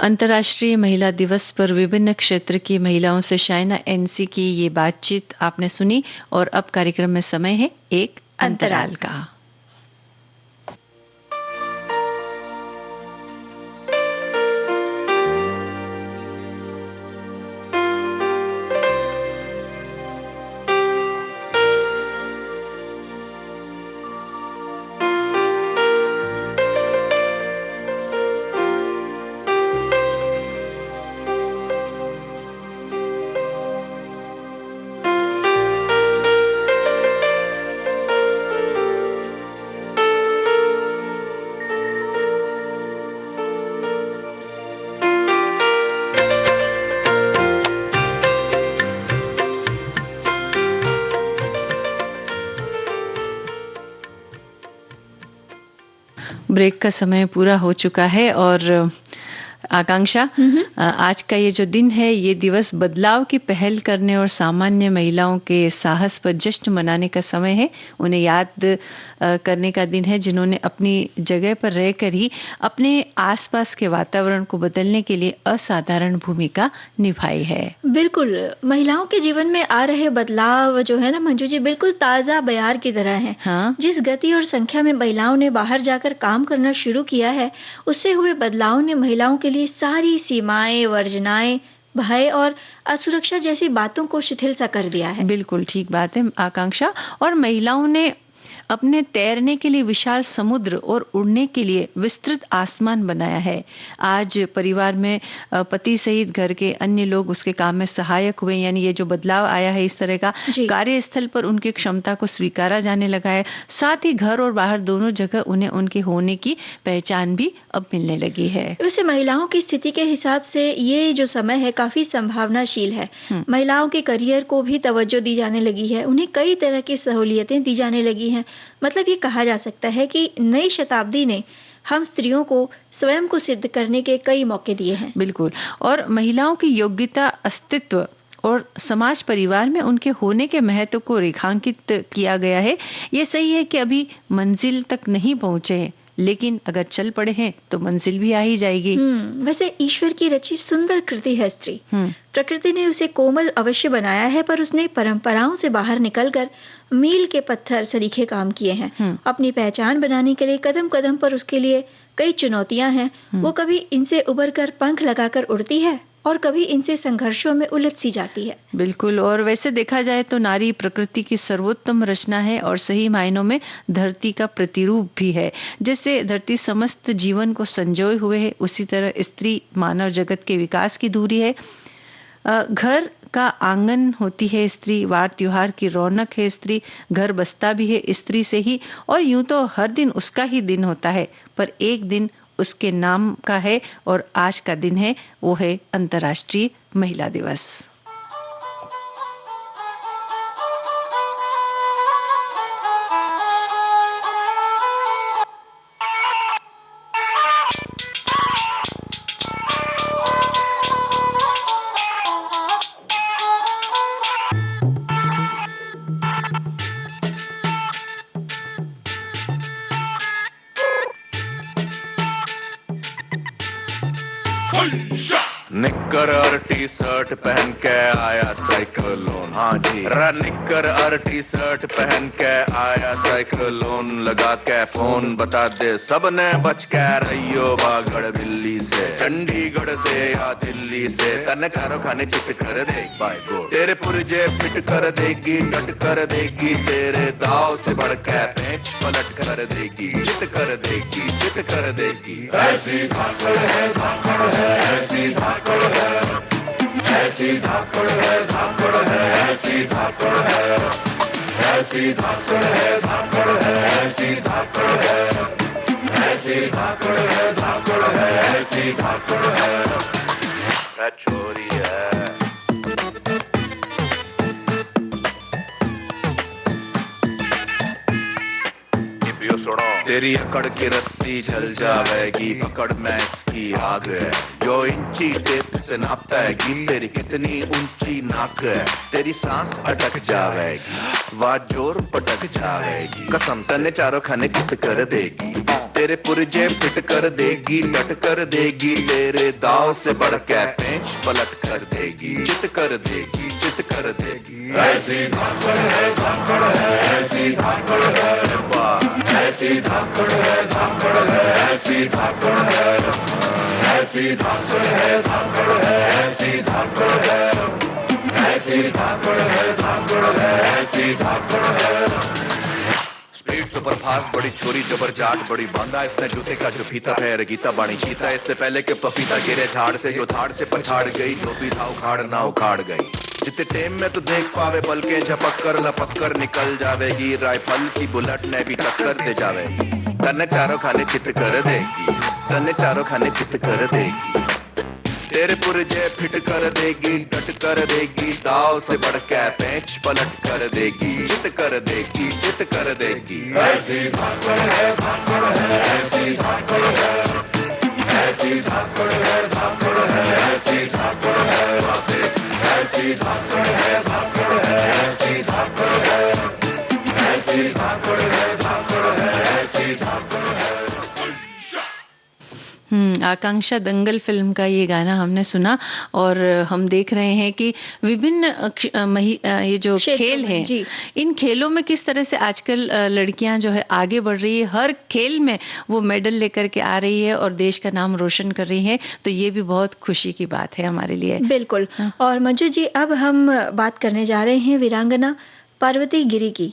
अंतर्राष्ट्रीय महिला दिवस पर विभिन्न क्षेत्र की महिलाओं से शाइना एनसी की ये बातचीत आपने सुनी, और अब कार्यक्रम में समय है एक अंतराल का। ब्रेक का समय पूरा हो चुका है और आकांक्षा, आज का ये जो दिन है, ये दिवस बदलाव की पहल करने और सामान्य महिलाओं के साहस पर जश्न मनाने का समय है। उन्हें याद करने का दिन है जिन्होंने अपनी जगह पर रहकर ही अपने आसपास के वातावरण को बदलने के लिए असाधारण भूमिका निभाई है।
बिल्कुल, महिलाओं के जीवन में आ रहे बदलाव जो है ना मंजू जी, बिल्कुल ताजा बयार की तरह है।
हाँ?
जिस गति और संख्या में महिलाओं ने बाहर जाकर काम करना शुरू किया है, उससे हुए बदलाव ने महिलाओं के लिए सारी सीमाएं, वर्जनाएं, भय और असुरक्षा जैसी बातों को शिथिल सा कर दिया है।
बिल्कुल ठीक बात है आकांक्षा। और महिलाओं ने अपने तैरने के लिए विशाल समुद्र और उड़ने के लिए विस्तृत आसमान बनाया है। आज परिवार में पति सहित घर के अन्य लोग उसके काम में सहायक हुए, यानी ये जो बदलाव आया है इस तरह का, कार्यस्थल पर उनकी क्षमता को स्वीकारा जाने लगा है। साथ ही घर और बाहर दोनों जगह उन्हें उनके होने की पहचान भी अब मिलने लगी है।
वैसे महिलाओं की स्थिति के हिसाब से ये जो समय है काफी संभावनाशील है। महिलाओं के करियर को भी तवज्जो दी जाने लगी है, उन्हें कई तरह की सहूलियतें दी जाने लगी हैं। मतलब ये कहा जा सकता है कि नई शताब्दी ने हम स्त्रियों को स्वयं को सिद्ध करने के कई मौके दिए हैं।
बिल्कुल, और महिलाओं की योग्यता, अस्तित्व और समाज परिवार में उनके होने के महत्व को रेखांकित किया गया है। ये सही है कि अभी मंजिल तक नहीं पहुंचे हैं, लेकिन अगर चल पड़े हैं तो मंजिल भी आ ही जाएगी।
वैसे ईश्वर की रची सुंदर कृति है स्त्री। प्रकृति ने उसे कोमल अवश्य बनाया है, पर उसने परंपराओं से बाहर निकलकर मील के पत्थर सरीखे काम किए हैं। अपनी पहचान बनाने के लिए कदम कदम पर उसके लिए कई चुनौतियां हैं। वो कभी इनसे उबर कर पंख लगाकर उड़ती है और कभी इनसे संघर्षों में उलझ सी जाती है।
बिल्कुल, और वैसे देखा जाए तो नारी प्रकृति की सर्वोत्तम रचना है और सही मायनों में धरती का प्रतिरूप भी है। जैसे धरती समस्त जीवन को संजोए हुए है, उसी तरह स्त्री मानव जगत के विकास की धुरी है। घर का आंगन होती है स्त्री, वार त्योहार की रौनक है स्त्री, घर बसता भी है स्त्री से ही, और यूं तो हर दिन उसका ही दिन होता है, पर एक दिन उसके नाम का है, और आज का दिन है वो है अंतर्राष्ट्रीय महिला दिवस।
निक्कर और टी शर्ट पहन के आया साइक्लोन, हाँ जी, निक्कर और टी शर्ट पहन के आया साइक्लोन, लगा के फोन बता दे सबने बच के रहियो बागड़ बिल्ली से, चंडीगढ़ से या दिल्ली से, तने कारो खाने चिट कर दे बाय गो, तेरे पुरजे फिट कर देगी, डट कर देगी, तेरे दाव से बढ़ के पेच पलट कर देगी, चिट कर देगी, चिट कर देगी। ऐसी धाकड़ है, धाकड़ है, ऐसी धाकड़ है, ऐसी धाकड़ है, धाकड़ है, ऐसी धाकड़ है, ऐसी धाकड़ है, धाकड़ है, ऐसी धाकड़ है, ऐसी धाकड़ है, धाकड़ है, ऐसी धाकड़ है, छोरी है। सुनो, तेरी अकड़ की रस्सी जल जाएगी, पकड़ में इसकी आग है, जो इंची टेप से नापेगी, तेरी कितनी ऊंची नाक है, तेरी सांस अटक जाएगी, वाह जोर पटक जाएगी, कसम तने चारों खाने चित कर देगी, तेरे पुरजे फिट कर देगी, डट कर देगी, तेरे दाव से बढ़ के पेंच पलट कर देगी, चित कर देगी, चित कर देगी। ऐसी धाकड़ है, धाकड़ है, ऐसी धाकड़ है, वाह ऐसी धाकड़ है, धाकड़ है, ऐसी धाकड़ है, ऐसी धाकड़ है, धाकड़ है, ऐसी धाकड़ है, ऐसी धाकड़ है, धाकड़ है, ऐसी धाकड़ है। स्पीड सुपर फास्ट बड़ी छोरी जबर जाट बड़ी बांधा, इसने जूते का जो फीता है, गीता बाणी चीता, इससे पहले के पपीता गिरे झाड़ से, जो झाड़ से पछाड़ गई, जो भी था उखाड़ ना उखाड़ गई, जितने टेम में तो देख पावे पलके झपक कर लपक कर निकल जावेगी, राइफल की बुलेट ने भी टक्कर दे जावेगी, तन्ने चारों खाने चित कर देगी, तन्ने चारों खाने चित कर देगी, तेरे पुरजे फिट कर देगी, डट कर देगी, दाव से बढ़ के पेंच पलट कर देगी, चित कर देगी, चित कर देगी। ऐसी धाकड़ है, धाकड़ है, ऐसी धाकड़ है, ऐसी धाकड़ है, धाकड़ है, ऐसी धाकड़ है, ऐसी धाकड़ है, धाकड़ है, ऐसी धाकड़ है, ऐसी धाकड़ है, धाकड़ है, ऐसी धाकड़ है।
आकांक्षा दंगल फिल्म का ये गाना हमने सुना और हम देख रहे हैं कि विभिन्न ये जो खेल हैं, इन खेलों में किस तरह से आजकल लड़कियां जो है आगे बढ़ रही है, हर खेल में वो मेडल लेकर के आ रही है और देश का नाम रोशन कर रही है, तो ये भी बहुत खुशी की बात है हमारे लिए।
बिल्कुल। और मंजू जी, अब हम बात करने जा रहे हैं वीरांगना पार्वती गिरी की,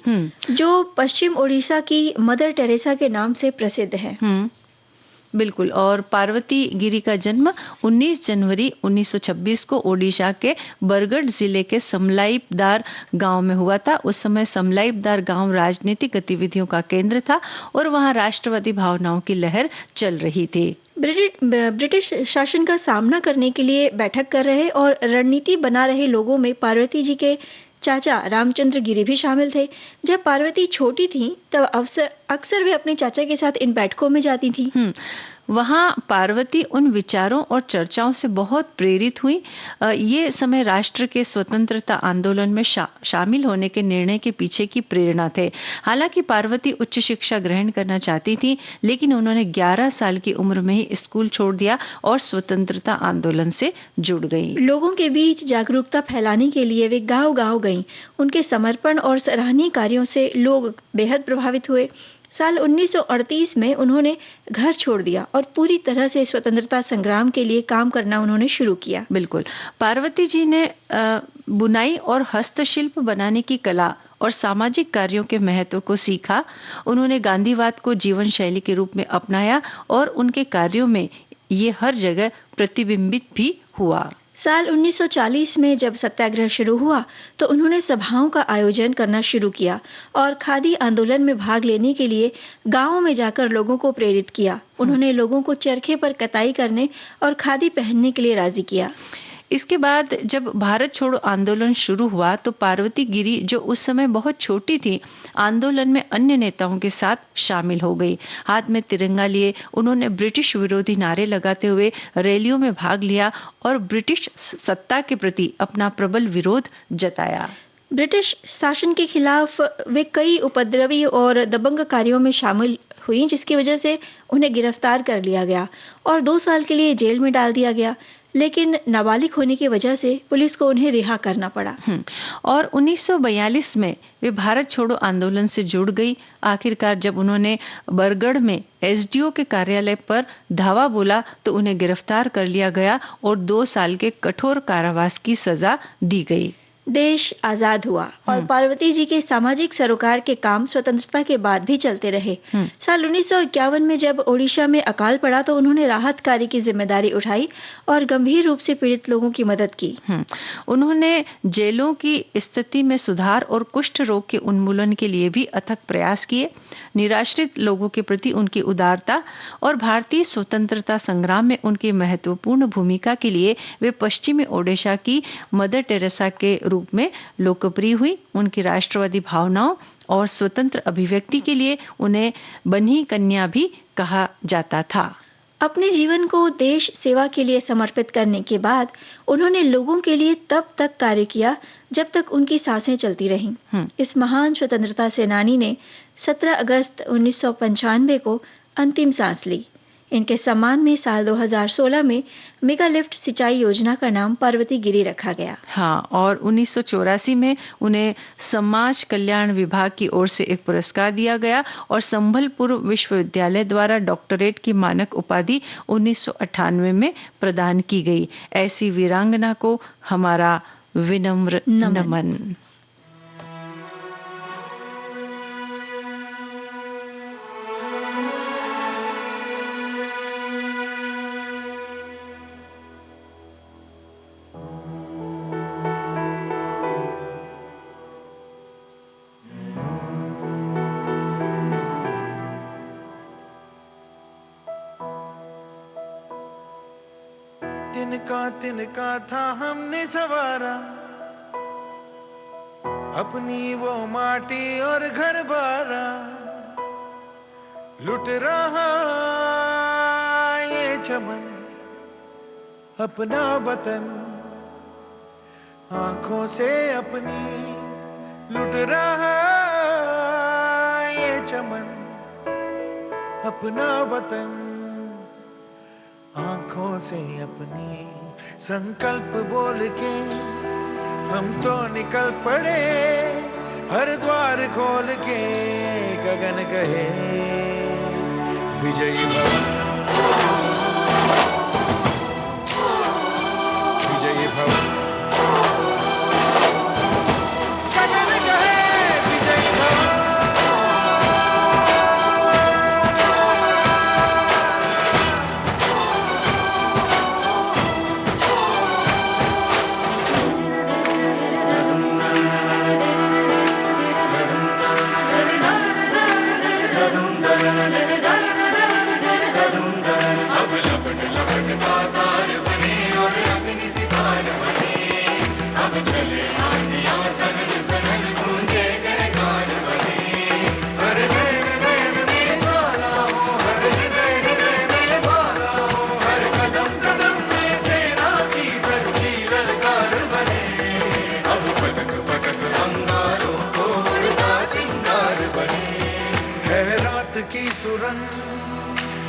जो पश्चिम ओडिशा की मदर टेरेसा के नाम से प्रसिद्ध है।
बिल्कुल। और पार्वती गिरी का जन्म 19 जनवरी 1926 को ओडिशा के बरगढ़ जिले के समलाईपदार गांव में हुआ था। उस समय समलाईपदार गांव राजनीतिक गतिविधियों का केंद्र था और वहां राष्ट्रवादी भावनाओं की लहर चल रही थी।
ब्रिटिश शासन का सामना करने के लिए बैठक कर रहे और रणनीति बना रहे लोगों में पार्वती जी के चाचा रामचंद्र गिरी भी शामिल थे। जब पार्वती छोटी थी तब अक्सर वे अपने चाचा के साथ इन बैठकों में जाती थी।
वहाँ पार्वती उन विचारों और चर्चाओं से बहुत प्रेरित हुई। ये समय राष्ट्र के स्वतंत्रता आंदोलन में शामिल होने के निर्णय के पीछे की प्रेरणा थे। हालांकि पार्वती उच्च शिक्षा ग्रहण करना चाहती थी, लेकिन उन्होंने 11 साल की उम्र में ही स्कूल छोड़ दिया और स्वतंत्रता आंदोलन से जुड़ गई।
लोगों के बीच जागरूकता फैलाने के लिए वे गांव-गांव गईं। उनके समर्पण और सराहनीय कार्यों से लोग बेहद प्रभावित हुए। साल 1938 में उन्होंने घर छोड़ दिया और पूरी तरह से स्वतंत्रता संग्राम के लिए काम करना उन्होंने शुरू किया।
बिल्कुल। पार्वती जी ने बुनाई और हस्तशिल्प बनाने की कला और सामाजिक कार्यों के महत्व को सीखा। उन्होंने गांधीवाद को जीवन शैली के रूप में अपनाया और उनके कार्यों में ये हर जगह प्रतिबिंबित भी हुआ।
साल 1940 में जब सत्याग्रह शुरू हुआ तो उन्होंने सभाओं का आयोजन करना शुरू किया और खादी आंदोलन में भाग लेने के लिए गांवों में जाकर लोगों को प्रेरित किया। उन्होंने लोगों को चरखे पर कताई करने और खादी पहनने के लिए राजी किया।
इसके बाद जब भारत छोड़ो आंदोलन शुरू हुआ तो पार्वती गिरी, जो उस समय बहुत छोटी थी, आंदोलन में अन्य नेताओं के साथ शामिल हो गई। हाथ में तिरंगा लिए उन्होंने ब्रिटिश विरोधी नारे लगाते हुए रैलियों में भाग लिया और ब्रिटिश सत्ता के प्रति अपना प्रबल विरोध जताया।
ब्रिटिश शासन के खिलाफ वे कई उपद्रवी और दबंग कार्यों में शामिल हुई, जिसकी वजह से उन्हें गिरफ्तार कर लिया गया और 2 साल के लिए जेल में डाल दिया गया। लेकिन नाबालिग होने की वजह से पुलिस को उन्हें रिहा करना पड़ा।
और 1942 में वे भारत छोड़ो आंदोलन से जुड़ गई। आखिरकार जब उन्होंने बरगढ़ में एसडीओ के कार्यालय पर धावा बोला तो उन्हें गिरफ्तार कर लिया गया और 2 साल के कठोर कारावास की सजा दी गई।
देश आजाद हुआ और पार्वती जी के सामाजिक सरोकार के काम स्वतंत्रता के बाद भी चलते रहे। साल 1951 में जब ओडिशा में अकाल पड़ा तो उन्होंने राहत कार्य की जिम्मेदारी उठाई और गंभीर रूप से पीड़ित लोगों की मदद की।
उन्होंने जेलों की स्थिति में सुधार और कुष्ठ रोग के उन्मूलन के लिए भी अथक प्रयास किए। निराश्रित लोगों के प्रति उनकी उदारता और भारतीय स्वतंत्रता संग्राम में उनकी महत्वपूर्ण भूमिका के लिए वे पश्चिमी ओडिशा की मदर टेरेसा के रूप में लोकप्रिय हुई। उनकी राष्ट्रवादी भावनाओं और स्वतंत्र अभिव्यक्ति के लिए उन्हें बन्ही कन्या भी कहा जाता था।
अपने जीवन को देश सेवा के लिए समर्पित करने के बाद उन्होंने लोगों के लिए तब तक कार्य किया जब तक उनकी सांसें चलती रहीं। इस महान स्वतंत्रता सेनानी ने 17 अगस्त 1995 को अंतिम सांस ली। इनके सम्मान में साल 2016 में मेगा लिफ्ट सिंचाई योजना का नाम पार्वती गिरी रखा गया।
हाँ, और 1984 में उन्हें समाज कल्याण विभाग की ओर से एक पुरस्कार दिया गया और संबलपुर विश्वविद्यालय द्वारा डॉक्टरेट की मानक उपाधि 1998 में प्रदान की गई। ऐसी वीरांगना को हमारा विनम्र नमन।
तिनका था हमने सवारा, अपनी वो माटी और घर बारा, लुट रहा ये चमन अपना वतन आंखों से अपनी लुट रहा ये चमन अपना वतन आंखों से अपनी संकल्प बोल के हम तो निकल पड़े हर द्वार खोल के गगन कहे विजयी भव विजयी भव गगन कहे विजयी भव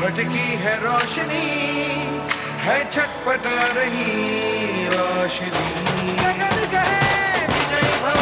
भटकी है रोशनी है छटपटा रही रोशनी गगन कहे विजयी भव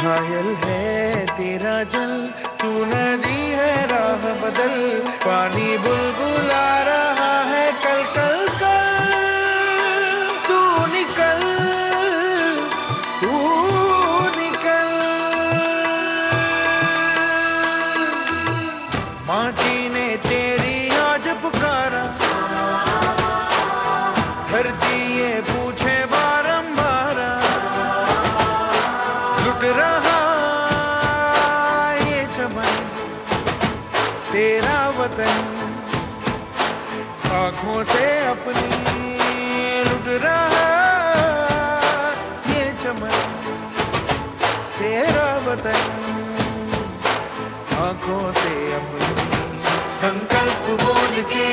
घायल है तेरा जल तू नदी है राह बदल पानी बुलबुला रहा है कल कल कल तू निकल माटी ने तेरी आज पुकारा धरती ये पूछे बारंबार लुट रहा ये चमन तेरा वतन आंखों से अपनी लुट रहा ये चमन तेरा वतन आंखों से अपनी संकल्प बोल के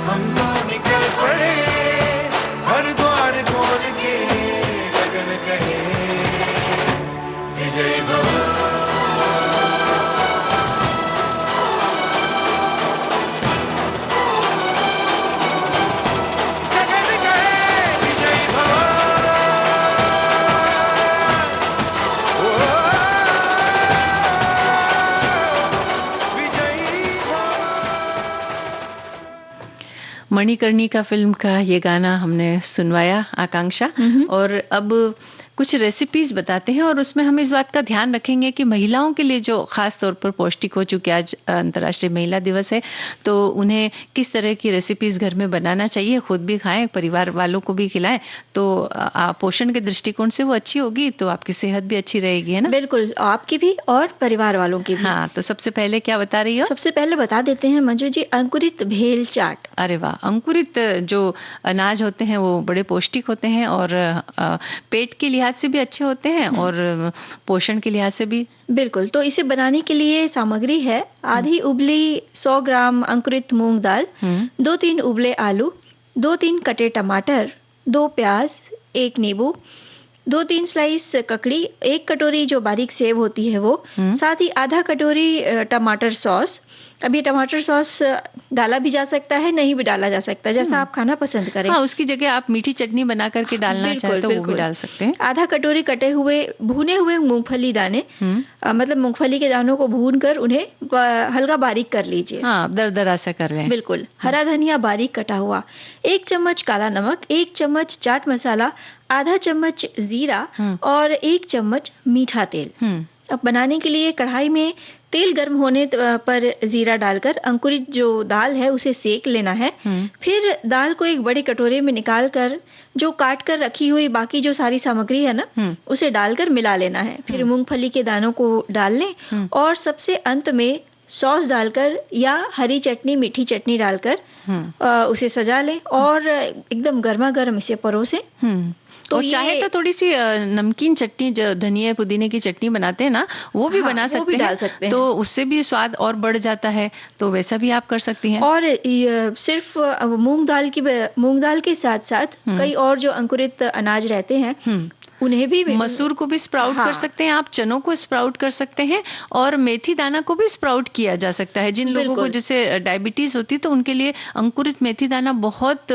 हम तो निकल पड़े हर द्वार खोल के गगन कहे विजय भव
मणिकर्णिका फिल्म का ये गाना हमने सुनवाया आकांक्षा। और अब कुछ रेसिपीज बताते हैं और उसमें हम इस बात का ध्यान रखेंगे कि महिलाओं के लिए जो खास तौर पर पौष्टिक हो, चूंकि आज अंतर्राष्ट्रीय महिला दिवस है, तो उन्हें किस तरह की रेसिपीज घर में बनाना चाहिए, खुद भी खाएं, परिवार वालों को भी खिलाएं, तो पोषण के दृष्टिकोण से वो अच्छी होगी, तो आपकी सेहत भी अच्छी रहेगी, है ना?
बिल्कुल, आपकी भी और परिवार वालों की भी।
हाँ, तो सबसे पहले क्या बता रही हो?
सबसे पहले बता देते हैं मंजू जी, अंकुरित भेल चाट।
अरे वाह, अंकुरित जो अनाज होते हैं वो बड़े पौष्टिक होते हैं और पेट के लिहाज से भी अच्छे होते हैं और पोषण के लिहाज से भी।
बिल्कुल, तो इसे बनाने के लिए सामग्री है आधी उबली 100 ग्राम अंकुरित मूंग दाल, 2-3 उबले आलू, 2-3 कटे टमाटर, 2 प्याज, 1 नींबू, 2-3 स्लाइस ककड़ी, 1 कटोरी जो बारीक सेव होती है वो, साथ ही आधा कटोरी टमाटर सॉस। अब ये टमाटर सॉस डाला भी जा सकता है, नहीं भी डाला जा सकता, जैसा आप खाना पसंद करें।
हाँ, उसकी जगह आप मीठी चटनी बना करके डालना चाहे तो वो भी डाल सकते हैं।
आधा कटोरी कटे हुए भुने हुए मूंगफली दाने, मतलब मूंगफली के दानों को भून कर उन्हें हल्का बारीक कर लीजिए।
हाँ, दरदरा सा कर लें।
बिल्कुल। हरा धनिया बारीक कटा हुआ, 1 चम्मच काला नमक, 1 चम्मच चाट मसाला, आधा चम्मच जीरा और 1 चम्मच मीठा तेल। अब बनाने के लिए कढ़ाई में तेल गर्म होने पर जीरा डालकर अंकुरित जो दाल है उसे सेक लेना है। फिर दाल को एक बड़े कटोरे में निकाल कर जो काट कर रखी हुई बाकी जो सारी सामग्री है ना उसे डालकर मिला लेना है। फिर मूंगफली के दानों को डाल लें और सबसे अंत में सॉस डालकर या हरी चटनी मीठी चटनी डालकर उसे सजा लें और एकदम गर्मा गर्म इसे परोसें।
तो चाहे तो थोड़ी सी नमकीन चटनी जो धनिया पुदीने की चटनी बनाते हैं ना वो भी बना सकते हैं,
भी डाल सकते हैं,
तो उससे भी स्वाद और बढ़ जाता है, तो वैसा भी आप कर सकती हैं।
और सिर्फ मूंग दाल के साथ साथ कई और जो अंकुरित अनाज रहते हैं उन्हें भी
मसूर को भी स्प्राउट कर सकते हैं आप, चनों को स्प्राउट कर सकते हैं और मेथी दाना को भी स्प्राउट किया जा सकता है। जिन लोगों को जैसे डायबिटीज होती है तो उनके लिए अंकुरित मेथी दाना बहुत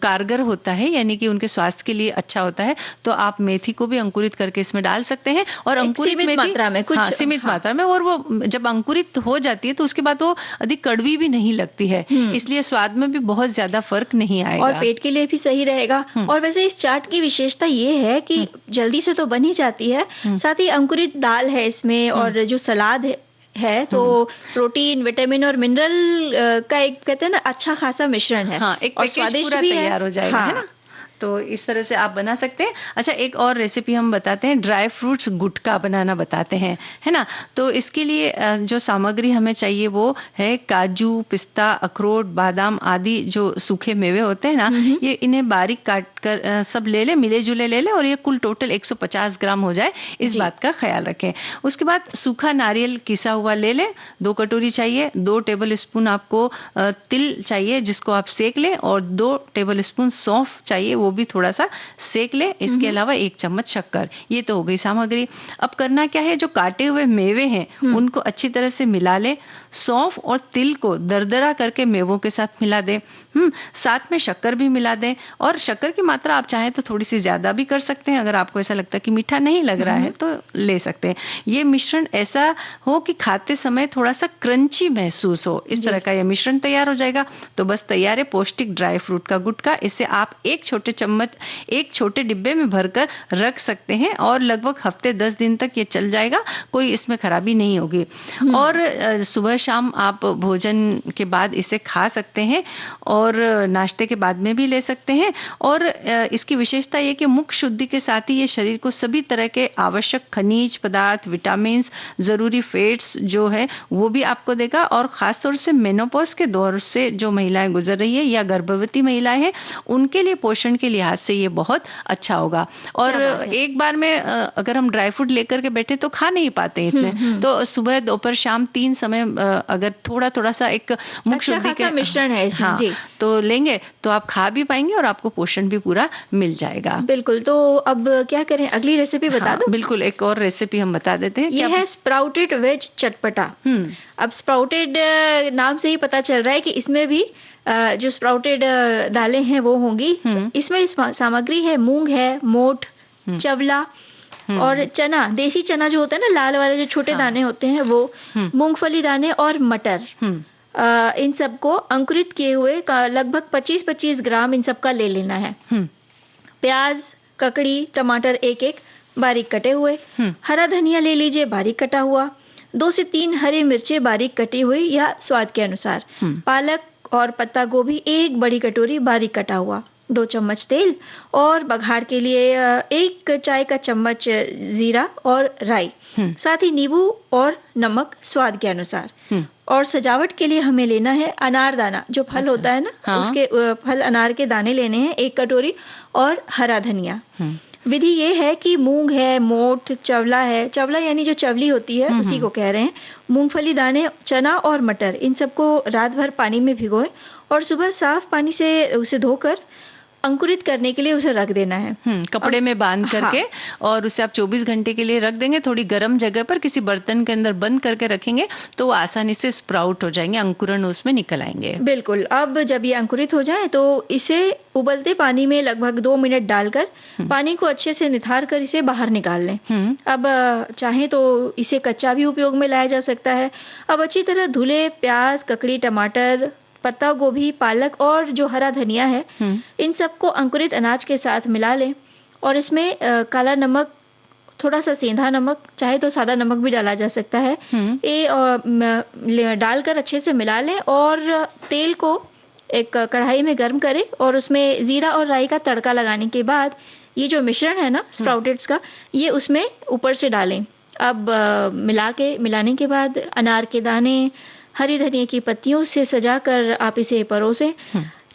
कारगर होता है, यानी कि उनके स्वास्थ्य के लिए अच्छा होता है। तो आप मेथी को भी अंकुरित करके इसमें डाल सकते हैं और अंकुरित मेथी
मात्रा में
सीमित मात्रा में, और वो जब अंकुरित हो जाती है तो उसके बाद वो अधिक कड़वी भी नहीं लगती है, इसलिए स्वाद में भी बहुत ज्यादा फर्क नहीं आएगा
और पेट के लिए भी सही रहेगा। और वैसे इस चाट की विशेषता ये है कि जल्दी से तो बन ही जाती है, साथ ही अंकुरित दाल है इसमें और जो सलाद है तो प्रोटीन विटामिन और मिनरल का एक कहते हैं ना अच्छा खासा मिश्रण है।
एक और स्वादिष्ट भी तैयार हो जाएगा है ना। तो इस तरह से आप बना सकते हैं। अच्छा, एक और रेसिपी हम बताते हैं, ड्राई फ्रूट्स गुटका बनाना बताते हैं, है ना। तो इसके लिए जो सामग्री हमें चाहिए वो है काजू, पिस्ता, अखरोट, बादाम आदि जो सूखे मेवे होते हैं ना, ये इन्हें बारीक काट कर सब ले ले, मिले जुले ले ले और ये कुल टोटल 150 ग्राम हो जाए, इस बात का ख्याल रखें। उसके बाद सूखा नारियल किसा हुआ ले लें, 2 कटोरी चाहिए। 2 टेबल स्पून आपको तिल चाहिए जिसको आप सेक लें और 2 टेबल स्पून सौंफ चाहिए, वो भी थोड़ा सा सेक ले। इसके अलावा 1 चम्मच शक्कर। ये तो हो गई सामग्री। अब करना क्या है, जो काटे हुए मेवे हैं उनको अच्छी तरह से मिला ले। सौंफ और तिल को दरदरा करके मेवों के साथ मिला दे। साथ में शक्कर भी मिला दें और शक्कर की मात्रा आप चाहें तो थोड़ी सी ज्यादा भी कर सकते हैं, अगर आपको ऐसा लगता है कि मीठा नहीं लग रहा है तो ले सकते हैं। ये मिश्रण ऐसा हो कि खाते समय थोड़ा सा क्रंची महसूस हो, इस तरह का ये मिश्रण तैयार हो जाएगा। तो बस तैयार है पौष्टिक ड्राई फ्रूट का गुटका। इसे आप एक छोटे डिब्बे में भरकर रख सकते हैं और लगभग हफ्ते 10 दिन तक ये चल जाएगा, कोई इसमें खराबी नहीं होगी। और सुबह शाम आप भोजन के बाद इसे खा सकते हैं और नाश्ते के बाद में भी ले सकते हैं। और इसकी विशेषता ये कि मुख शुद्धि के साथ ही ये शरीर को सभी तरह के आवश्यक खनिज पदार्थ, विटामिन, जरूरी फैट्स जो है वो भी आपको देगा। और खासतौर से मेनोपॉज के दौर से जो महिलाएं गुजर रही है या गर्भवती महिलाएं हैं उनके लिए पोषण के लिहाज से ये बहुत अच्छा होगा। और एक बार में अगर हम ड्राई फ्रूट लेकर के बैठे तो खा नहीं पाते इतने, तो सुबह दोपहर शाम 3 समय अगर थोड़ा थोड़ा सा एक मुख शुद्धि का
मिश्रण है इसमें, जी,
तो लेंगे तो आप खा भी पाएंगे और आपको पोषण भी पूरा मिल जाएगा।
बिल्कुल। तो अब क्या करें, अगली रेसिपी बता दो।
बिल्कुल, एक और रेसिपी हम बता देते हैं।
ये है स्प्राउटेड वेज चटपटा। अब स्प्राउटेड नाम से ही पता चल रहा है कि इसमें भी जो स्प्राउटेड दालें हैं वो होंगी। इसमें सामग्री है मूंग है, मोठ, चवला और चना, देसी चना जो होता है ना, लाल वाले जो छोटे दाने होते हैं वो, मूंगफली दाने और मटर, इन सबको अंकुरित किए हुए लगभग 25-25 ग्राम इन सबका ले लेना है। प्याज, ककड़ी, टमाटर 1-1 बारीक कटे हुए, हरा धनिया ले लीजिए बारीक कटा हुआ, 2 से 3 हरी मिर्चें बारीक कटी हुई या स्वाद के अनुसार, पालक और पत्ता गोभी 1 बड़ी कटोरी बारीक कटा हुआ, 2 चम्मच तेल और बघार के लिए 1 चाय का चम्मच जीरा और राई, साथ ही नींबू और नमक स्वाद के अनुसार। और सजावट के लिए हमें लेना है अनारदाना, जो फल होता है ना, उसके फल अनार के दाने लेने हैं 1 कटोरी और हरा धनिया। विधि ये है कि मूंग है, मोठ, चवला है, चवला यानी जो चवली होती है उसी को कह रहे हैं, मूंगफली दाने, चना और मटर, इन सबको रात भर पानी में भिगोएं और सुबह साफ पानी से उसे धोकर अंकुरित करने के लिए उसे रख देना है
कपड़े में बांध करके। और उसे आप 24 घंटे के लिए रख देंगे, थोड़ी गर्म जगह पर किसी बर्तन के अंदर बंद करके रखेंगे तो वो आसानी से स्प्राउट हो जाएंगे, अंकुरन उसमें निकल आएंगे।
बिल्कुल। अब जब ये अंकुरित हो जाए तो इसे उबलते पानी में लगभग 2 मिनट डालकर पानी को अच्छे से निथार कर इसे बाहर निकाल लें। अब चाहे तो इसे कच्चा भी उपयोग में लाया जा सकता है। अब अच्छी तरह धुले प्याज, ककड़ी, टमाटर, पत्ता गोभी, पालक और जो हरा धनिया है, इन सबको अंकुरित अनाज के साथ मिला लें और इसमें काला नमक, थोड़ा सा सेंधा नमक, चाहे तो सादा नमक भी डाला जा सकता है, ये डालकर अच्छे से मिला लें और तेल को एक कढ़ाई में गर्म करें और उसमें जीरा और राई का तड़का लगाने के बाद ये जो मिश्रण है ना स्प्राउटेड्स का, ये उसमें ऊपर से डालें। अब मिलाने के बाद अनार के दाने, हरी धनिया की पत्तियों से सजाकर आप इसे परोसें।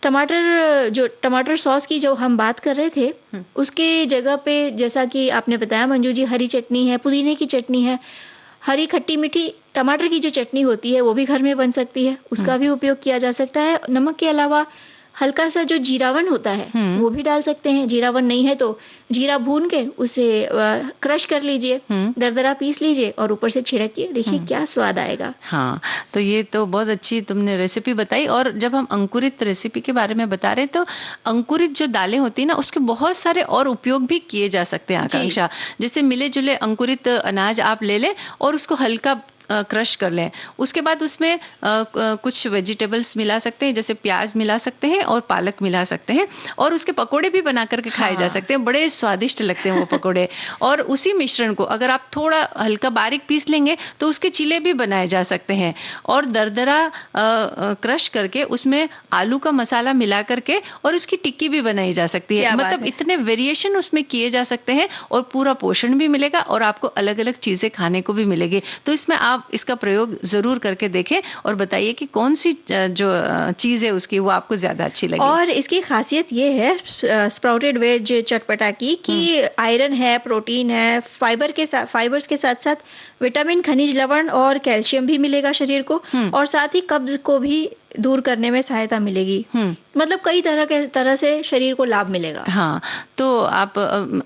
टमाटर सॉस की जो हम बात कर रहे थे, उसके जगह पे जैसा कि आपने बताया मंजू जी, हरी चटनी है, पुदीने की चटनी है, हरी खट्टी मीठी टमाटर की जो चटनी होती है वो भी घर में बन सकती है, उसका भी उपयोग किया जा सकता है। नमक के अलावा हल्का सा जो जीरावन होता है वो भी डाल सकते हैं। जीरावन नहीं है तो जीरा भून के उसे क्रश कर लीजिए, दरदरा पीस लीजिए और ऊपर से छिड़किए, देखिए क्या स्वाद आएगा।
हाँ, तो ये तो बहुत अच्छी तुमने रेसिपी बताई। और जब हम अंकुरित रेसिपी के बारे में बता रहे तो अंकुरित जो दालें होती है ना, उसके बहुत सारे और उपयोग भी किए जा सकते हैं आकांक्षा। जैसे मिले जुले अंकुरित अनाज आप ले लें और उसको हल्का क्रश कर लें, उसके बाद उसमें कुछ वेजिटेबल्स मिला सकते हैं, जैसे प्याज मिला सकते हैं और पालक मिला सकते हैं और उसके पकोड़े भी बना करके खाए जा सकते हैं, बड़े स्वादिष्ट लगते हैं वो पकोड़े। और उसी मिश्रण को अगर आप थोड़ा हल्का बारीक पीस लेंगे तो उसके चिले भी बनाए जा सकते हैं और दरदरा क्रश करके उसमें आलू का मसाला मिला करके और उसकी टिक्की भी बनाई जा सकती है। मतलब इतने वेरिएशन उसमें किए जा सकते हैं और पूरा पोषण भी मिलेगा और आपको अलग अलग चीजें खाने को भी मिलेगी। तो इसमें आप इसका प्रयोग जरूर करके देखें और बताइए कि कौन सी जो चीज है उसकी वो आपको ज्यादा अच्छी लगी।
और इसकी खासियत ये है स्प्राउटेड वेज चटपटा की कि आयरन है, प्रोटीन है, फाइबर्स के साथ साथ विटामिन, खनिज लवण और कैल्शियम भी मिलेगा शरीर को और साथ ही कब्ज को भी दूर करने में सहायता मिलेगी। मतलब कई तरह से शरीर को लाभ मिलेगा।
हाँ, तो आप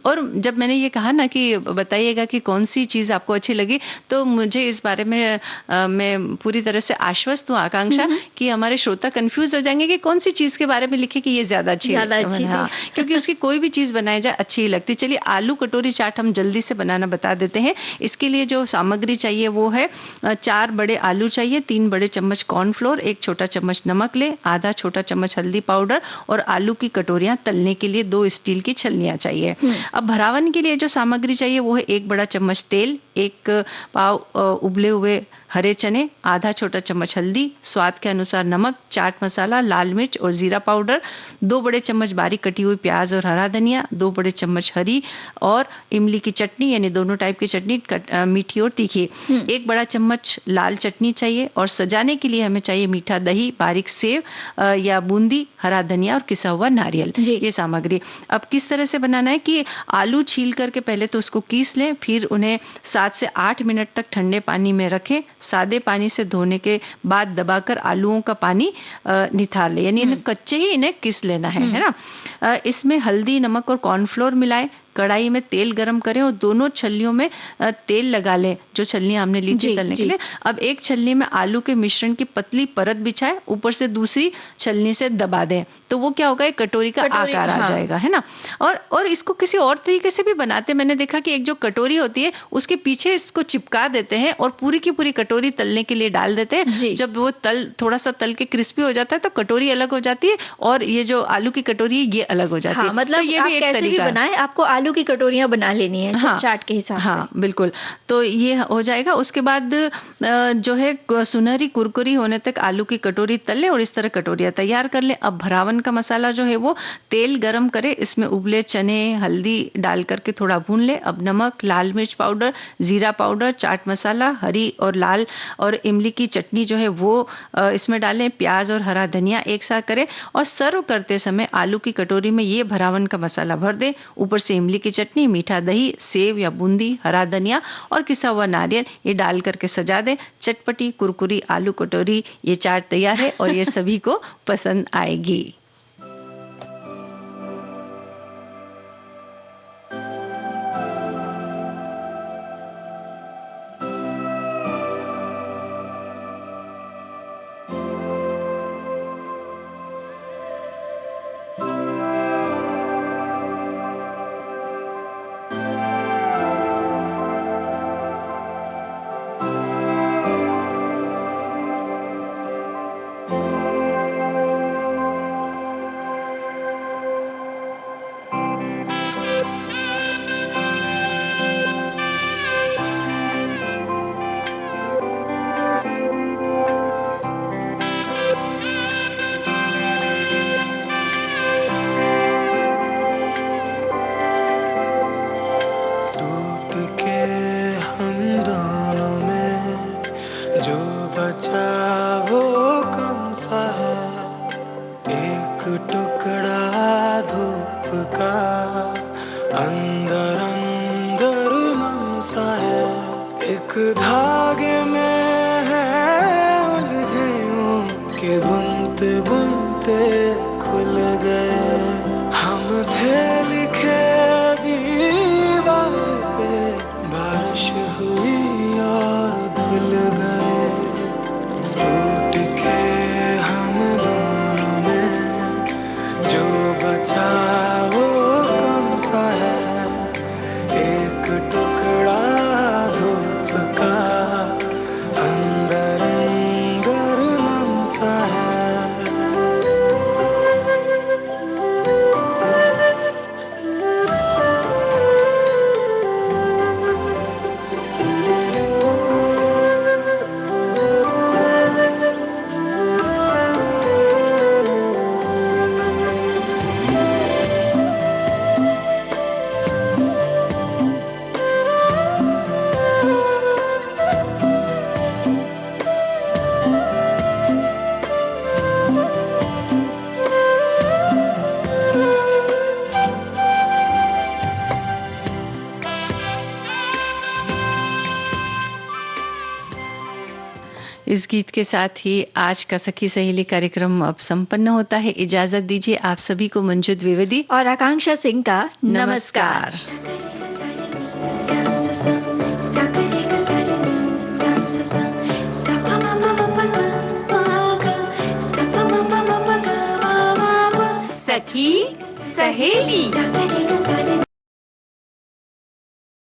और जब मैंने ये कहा ना कि बताइएगा कि कौन सी चीज आपको अच्छी लगी, तो मुझे इस बारे में मैं पूरी तरह से आश्वस्त हूँ आकांक्षा कि हमारे श्रोता कंफ्यूज हो जाएंगे कि कौन सी चीज के बारे में लिखे कि ये ज्यादा अच्छी है। हाँ, क्योंकि उसकी कोई भी चीज बनाई जाए अच्छी ही लगती। चलिए आलू कटोरी चाट हम जल्दी से बनाना बता देते हैं। इसके लिए जो सामग्री चाहिए वो है 4 बड़े आलू चाहिए, 3 बड़े चम्मच कॉर्नफ्लोर, 1 छोटा चम्मच नमक ले, आधा छोटा चम्मच हल्दी पाउडर और आलू की कटोरियां तलने के लिए 2 स्टील की छलनियां चाहिए। अब भरावन के लिए जो सामग्री चाहिए वो है 1 बड़ा चम्मच तेल, 1 पाव उबले हुए हरे चने, आधा छोटा चम्मच हल्दी, स्वाद के अनुसार नमक, चाट मसाला, लाल मिर्च और जीरा पाउडर, 2 बड़े चम्मच बारीक कटी हुई प्याज और हरा धनिया, 2 बड़े चम्मच हरी और इमली की चटनी यानी दोनों टाइप की चटनी, मीठी और तीखी, 1 बड़ा चम्मच लाल चटनी चाहिए और सजाने के लिए हमें चाहिए मीठा दही, बारीक सेव या बूंदी, हरा धनिया और किसा हुआ नारियल। ये सामग्री। अब किस तरह से बनाना है कि आलू छील करके पहले तो उसको कीस लें, फिर उन्हें 7 से 8 मिनट तक ठंडे पानी में रखें। सादे पानी से धोने के बाद दबाकर आलूओं का पानी निथार ले, यानी इन्हें कच्चे ही इन्हें किस लेना है ना। इसमें हल्दी, नमक और कॉर्नफ्लोर मिलाएं, कढ़ाई में तेल गरम करें और दोनों छल्लियों में तेल लगा लें जो छल्लियां हमने ली थी तलने के लिए। अब एक छलनी में आलू के मिश्रण की पतली परत बिछाएं, ऊपर से दूसरी छलनी से दबा दें, तो वो क्या होगा, एक कटोरी का आकार आ जाएगा, है ना। और इसको किसी और तरीके से भी बनाते, मैंने देखा कि एक जो कटोरी होती है उसके पीछे इसको चिपका देते हैं और पूरी की पूरी कटोरी तलने के लिए डाल देते हैं। जब वो थोड़ा सा तल के क्रिस्पी हो जाता है तो कटोरी अलग हो जाती है और ये जो आलू की कटोरी है ये अलग हो जाती है।
मतलब ये भी एक तरीका है, बनाए आपको आलू की कटोरियां बना लेनी है चाट के हिसाब से।
बिल्कुल, तो ये हो जाएगा। उसके बाद जो है सुनहरी कुरकुरी होने तक आलू की कटोरी तल ले और इस तरह कटोरियां तैयार कर ले। अब भरावन का मसाला जो है वो तेल गरम करे, इसमें उबले चने, हल्दी डाल करके थोड़ा भून ले। अब नमक, लाल मिर्च पाउडर, जीरा पाउडर, चाट मसाला, हरी और लाल और इमली की चटनी जो है वो इसमें डालें, प्याज और हरा धनिया एक साथ करें और सर्व करते समय आलू की कटोरी में ये भरावन का मसाला भर दें, ऊपर से इमली की चटनी, मीठा दही, सेव या बूंदी, हरा धनिया और किसा हुआ नारियल ये डाल करके सजा दें। चटपटी कुरकुरी आलू कटोरी ये चाट तैयार है और ये सभी को पसंद आएगी।
एक टुकड़ा धूप का अंदर अंदर नम सा है, एक धागे में है उलझे के बुनते बुनते खुल गए। हम थे लिखे दीवार पे, बारिश हुई और धुल गए। टूट के हम दोनों में जो बचा वो कम सा है, एक टुकड़ा धूप का अंदर अंदर नम सा है।
इस गीत के साथ ही आज का सखी सहेली कार्यक्रम अब संपन्न होता है। इजाजत दीजिए आप सभी को। मंजू द्विवेदी
और आकांक्षा सिंह का
नमस्कार।
सखी सहेली।